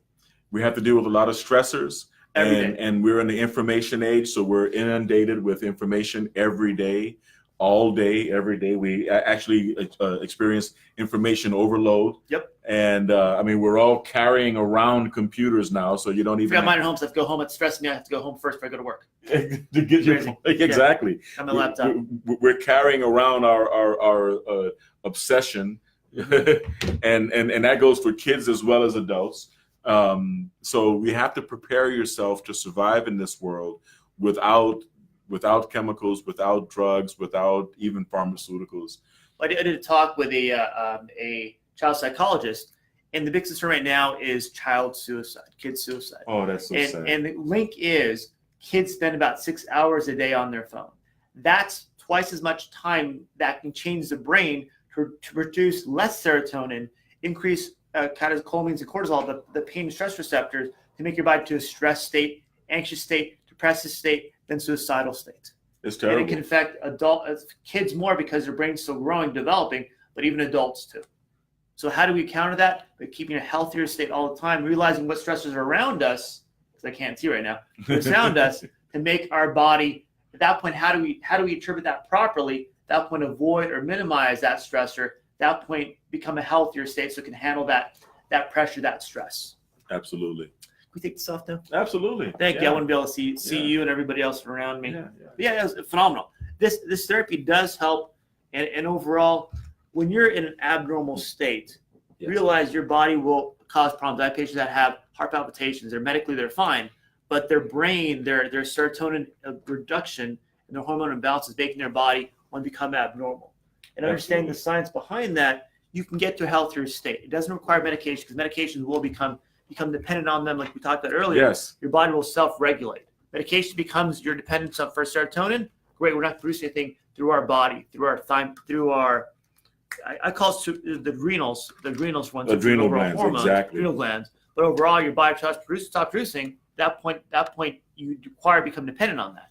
A: We have to deal with a lot of stressors, and we're in the information age, so we're inundated with information every day, all day, every day. We actually experience information overload.
B: Yep.
A: And I mean, we're all carrying around computers now, so you don't even.
B: I got mine at home, so I have to go home. It's stressing me. I have to go home first before I go to work.
A: To get your, exactly.
B: Yeah. On my laptop.
A: We're carrying around our obsession, and that goes for kids as well as adults. So we have to prepare yourself to survive in this world without chemicals, without drugs, without even pharmaceuticals.
B: I did a talk with a child psychologist, and the big concern right now is child suicide, kid suicide.
A: Oh, that's so sad.
B: And the link is kids spend about 6 hours a day on their phone. That's twice as much time that can change the brain to produce less serotonin, increase catecholamines and cortisol, the pain and stress receptors, to make your body to a stress state, anxious state, depressive state, then suicidal state.
A: It's terrible.
B: And it can affect kids more because their brain's still growing, developing, but even adults too. So how do we counter that? By keeping a healthier state all the time, realizing what stressors are around us, because I can't see right now, around us, to make our body, at that point, how do we interpret that properly? At that point, avoid or minimize that stressor. At that point, become a healthier state so it can handle that pressure, that stress.
A: Absolutely.
B: Can we take this off now?
A: Absolutely.
B: Thank you. I want to be able to see you and everybody else around me. Yeah, it was phenomenal. This therapy does help, and overall, when you're in an abnormal state, realize your body will cause problems. I have patients that have heart palpitations. They're fine, but their brain, their serotonin reduction and their hormone imbalance is making their body want to become abnormal. And understanding the science behind that, you can get to a healthier state. It doesn't require medication because medications will become dependent on them, like we talked about earlier.
A: Yes.
B: Your body will self-regulate. Medication becomes your dependence for serotonin. Great, we're not producing anything through our body, through our thyme, through our, I call it the adrenals ones.
A: Adrenal glands,
B: hormones,
A: exactly.
B: Adrenal glands. But overall, your body stop producing. That point, you become dependent on that.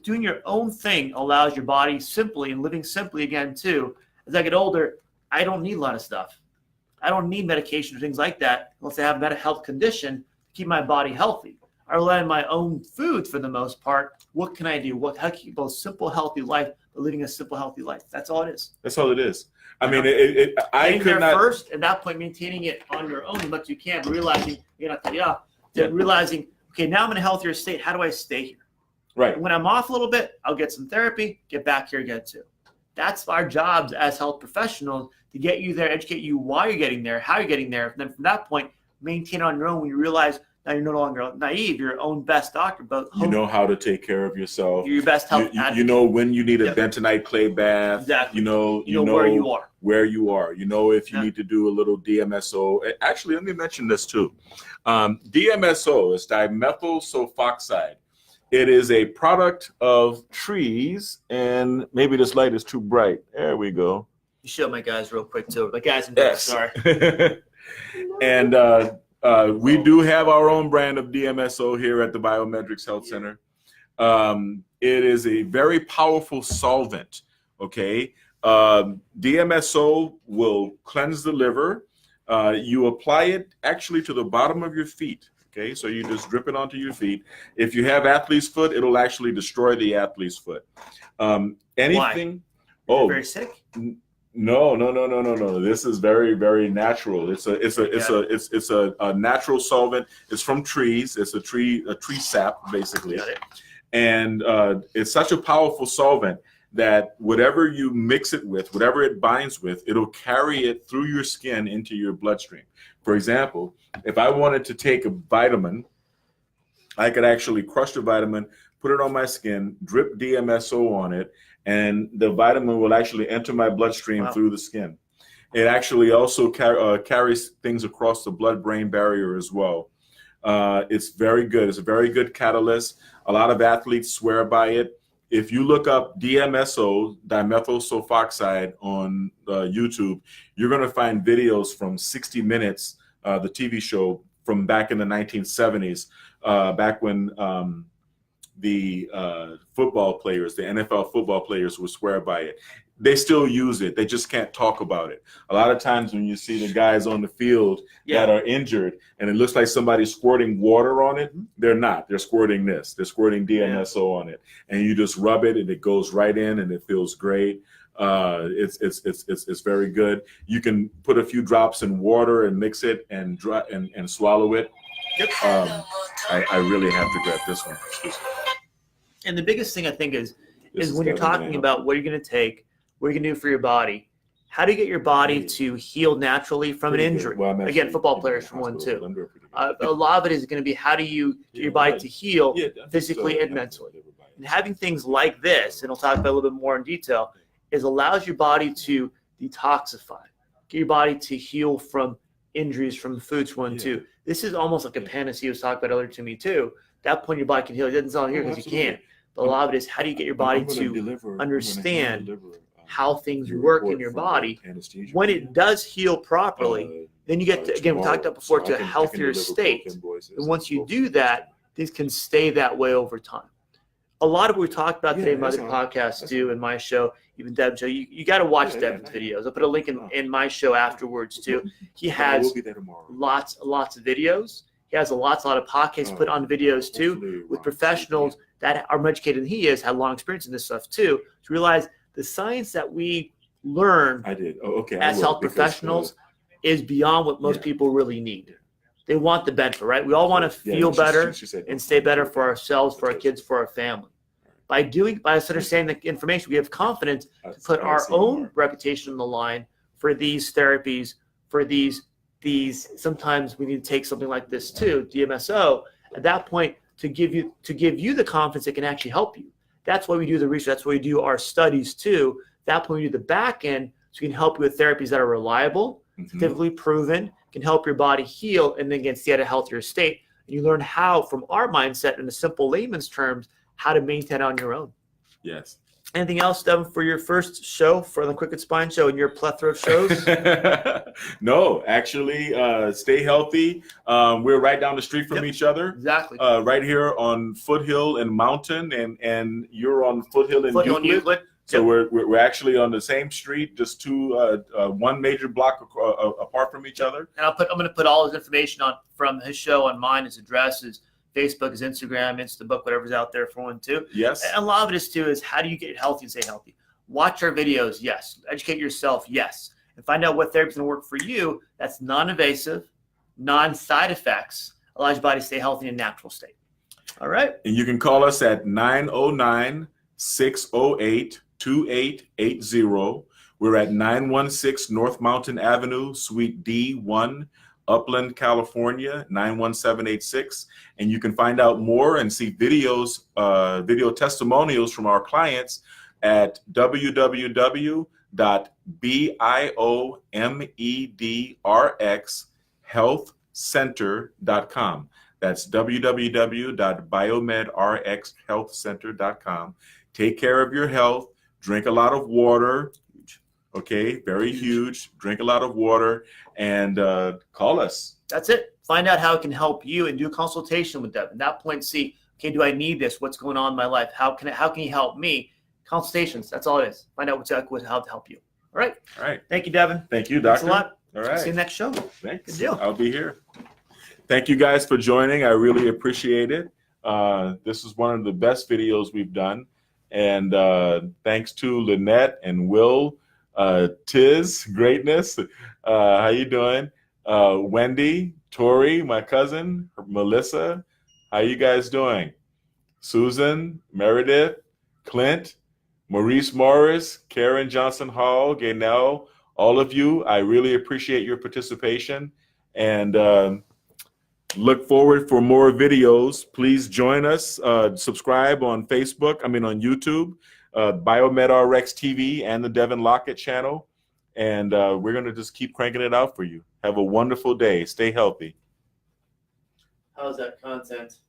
B: Doing your own thing allows your body simply, and living simply again too. As I get older, I don't need a lot of stuff. I don't need medication or things like that unless I have a mental health condition to keep my body healthy. I rely on my own food for the most part. What can I do? How to keep a simple, healthy life, but living a simple, healthy life? That's all it is.
A: That's all it is. I mean, I could not
B: first. At that point, maintaining it on your own as much as you can, but realizing realizing, okay, now I'm in a healthier state. How do I stay here?
A: Right.
B: When I'm off a little bit, I'll get some therapy. Get back here again too. That's our jobs as health professionals, to get you there, educate you why you're getting there, how you're getting there. And then from that point, maintain on your own when you realize now you're no longer naive, you're your own best doctor. But
A: you know how to take care of yourself.
B: You're your best health advocate.
A: You know when you need a bentonite clay bath.
B: Exactly.
A: You know
B: where you are.
A: Where you are. You know if you need to do a little DMSO. Actually, let me mention this too. DMSO is dimethyl sulfoxide. It is a product of trees, and maybe this light is too bright. There we go.
B: You show my guys real quick too. My guys and girls, sorry.
A: And we do have our own brand of DMSO here at the BiomedRx Health Center. It is a very powerful solvent, okay? DMSO will cleanse the liver. You apply it actually to the bottom of your feet. Okay, so you just drip it onto your feet. If you have athlete's foot, it'll actually destroy the athlete's foot. Anything?
B: Why? Oh, very sick.
A: No. This is very, very natural. It's a natural solvent. It's from trees. It's a tree sap basically.
B: Got it.
A: And it's such a powerful solvent that whatever you mix it with, whatever it binds with, it'll carry it through your skin into your bloodstream. For example, if I wanted to take a vitamin, I could actually crush the vitamin, put it on my skin, drip DMSO on it, and the vitamin will actually enter my bloodstream through the skin. It actually also carries things across the blood-brain barrier as well. It's very good. It's a very good catalyst. A lot of athletes swear by it. If you look up DMSO, dimethyl sulfoxide, on YouTube, you're going to find videos from 60 Minutes, the TV show from back in the 1970s, back when the football players, the NFL football players, would swear by it. They still use it. They just can't talk about it. A lot of times when you see the guys on the field that are injured and it looks like somebody's squirting water on it, they're not. They're squirting this. They're squirting DMSO on it. And you just rub it and it goes right in and it feels great. It's very good. You can put a few drops in water and mix it and swallow it.
B: Yep.
A: I really have to grab this one. Excuse me.
B: And the biggest thing I think is when you're talking about what you're going to take, what you're going to do for your body, how do you get your body to heal naturally from an injury? Well, again, football players for one too. A lot of it is going to be how do you get your body to heal physically and mentally. And having things like this, and we'll talk about a little bit more in detail, allows your body to detoxify, get your body to heal from injuries from foods for one too. This is almost like a panacea was talked about earlier to me too. At that point your body can heal. It doesn't sound here because you can't. But a lot of it is how do you get your body to understand how things work in your body. When it does heal properly, then you get to, again, we talked about before, to a healthier state. And once you do that, things can stay that way over time. A lot of what we talked about today in my other podcasts too, in my show, even Devin's show, you got to watch Devin's videos. I'll put a link in my show afterwards too. He has lots of videos. He has a lot of podcasts put on videos too with professionals that are more educated than he is, had long experience in this stuff too, to realize the science that we learn as health professionals is beyond what most people really need. They want the benefit, right? We all want to feel better and stay better for ourselves, for our kids, for our family. By us understanding the information, we have confidence to put our own reputation on the line for these therapies, for these. Sometimes we need to take something like this too, DMSO. At that point, to give you the confidence it can actually help you. That's why we do the research. That's why we do our studies too. At that point, we do the back end so we can help you with therapies that are reliable, scientifically proven, can help your body heal, and then stay at a healthier state. And you learn how, from our mindset, in a simple layman's terms, how to maintain on your own.
A: Yes.
B: Anything else, Devin, for your first show for the Quick and Spine Show and your plethora of shows?
A: No, actually, stay healthy. We're right down the street from each other.
B: Exactly.
A: Right here on Foothill and Mountain, and you're on Foothill and Euclid. So we're actually on the same street, just one major block apart from each other.
B: And I'm going to put all his information on from his show on mine, his address, his Facebook, his Instagram, Instabook, whatever's out there for one too.
A: Yes.
B: And a lot of it is how do you get healthy and stay healthy? Watch our videos, yes. Educate yourself, yes. And find out what therapy is going to work for you. That's non-invasive, non-side effects, allows your body to stay healthy in a natural state. All right.
A: And you can call us at 909-608-2880. We're at 916 North Mountain Avenue, Suite D1, Upland, California, 91786. And you can find out more and see videos, video testimonials from our clients at www.biomedrxhealthcenter.com. That's www.biomedrxhealthcenter.com. Take care of your health. Drink a lot of water. Okay, very huge. Drink a lot of water and call us.
B: That's it. Find out how it can help you and do a consultation with Devin. At that point, see, okay, do I need this? What's going on in my life? How can you help me? consultations. That's all it is. Find out how to help you. All right.
A: All right.
B: Thank you, Devin.
A: Thank you, Doctor.
B: Thanks a lot.
A: All right.
B: See you next show.
A: Thanks.
B: Good deal.
A: I'll be here. Thank you guys for joining. I really appreciate it. This is one of the best videos we've done. And thanks to Lynette and Will, Tiz, Greatness. How you doing? Wendy, Tori, my cousin, Melissa. How you guys doing? Susan, Meredith, Clint, Maurice Morris, Karen Johnson Hall, Gaynell, all of you. I really appreciate your participation. And look forward for more videos. Please join us. Subscribe on Facebook. On YouTube, BiomedRx TV and the Devin Lockett channel. And we're going to just keep cranking it out for you. Have a wonderful day. Stay healthy.
B: How's that content?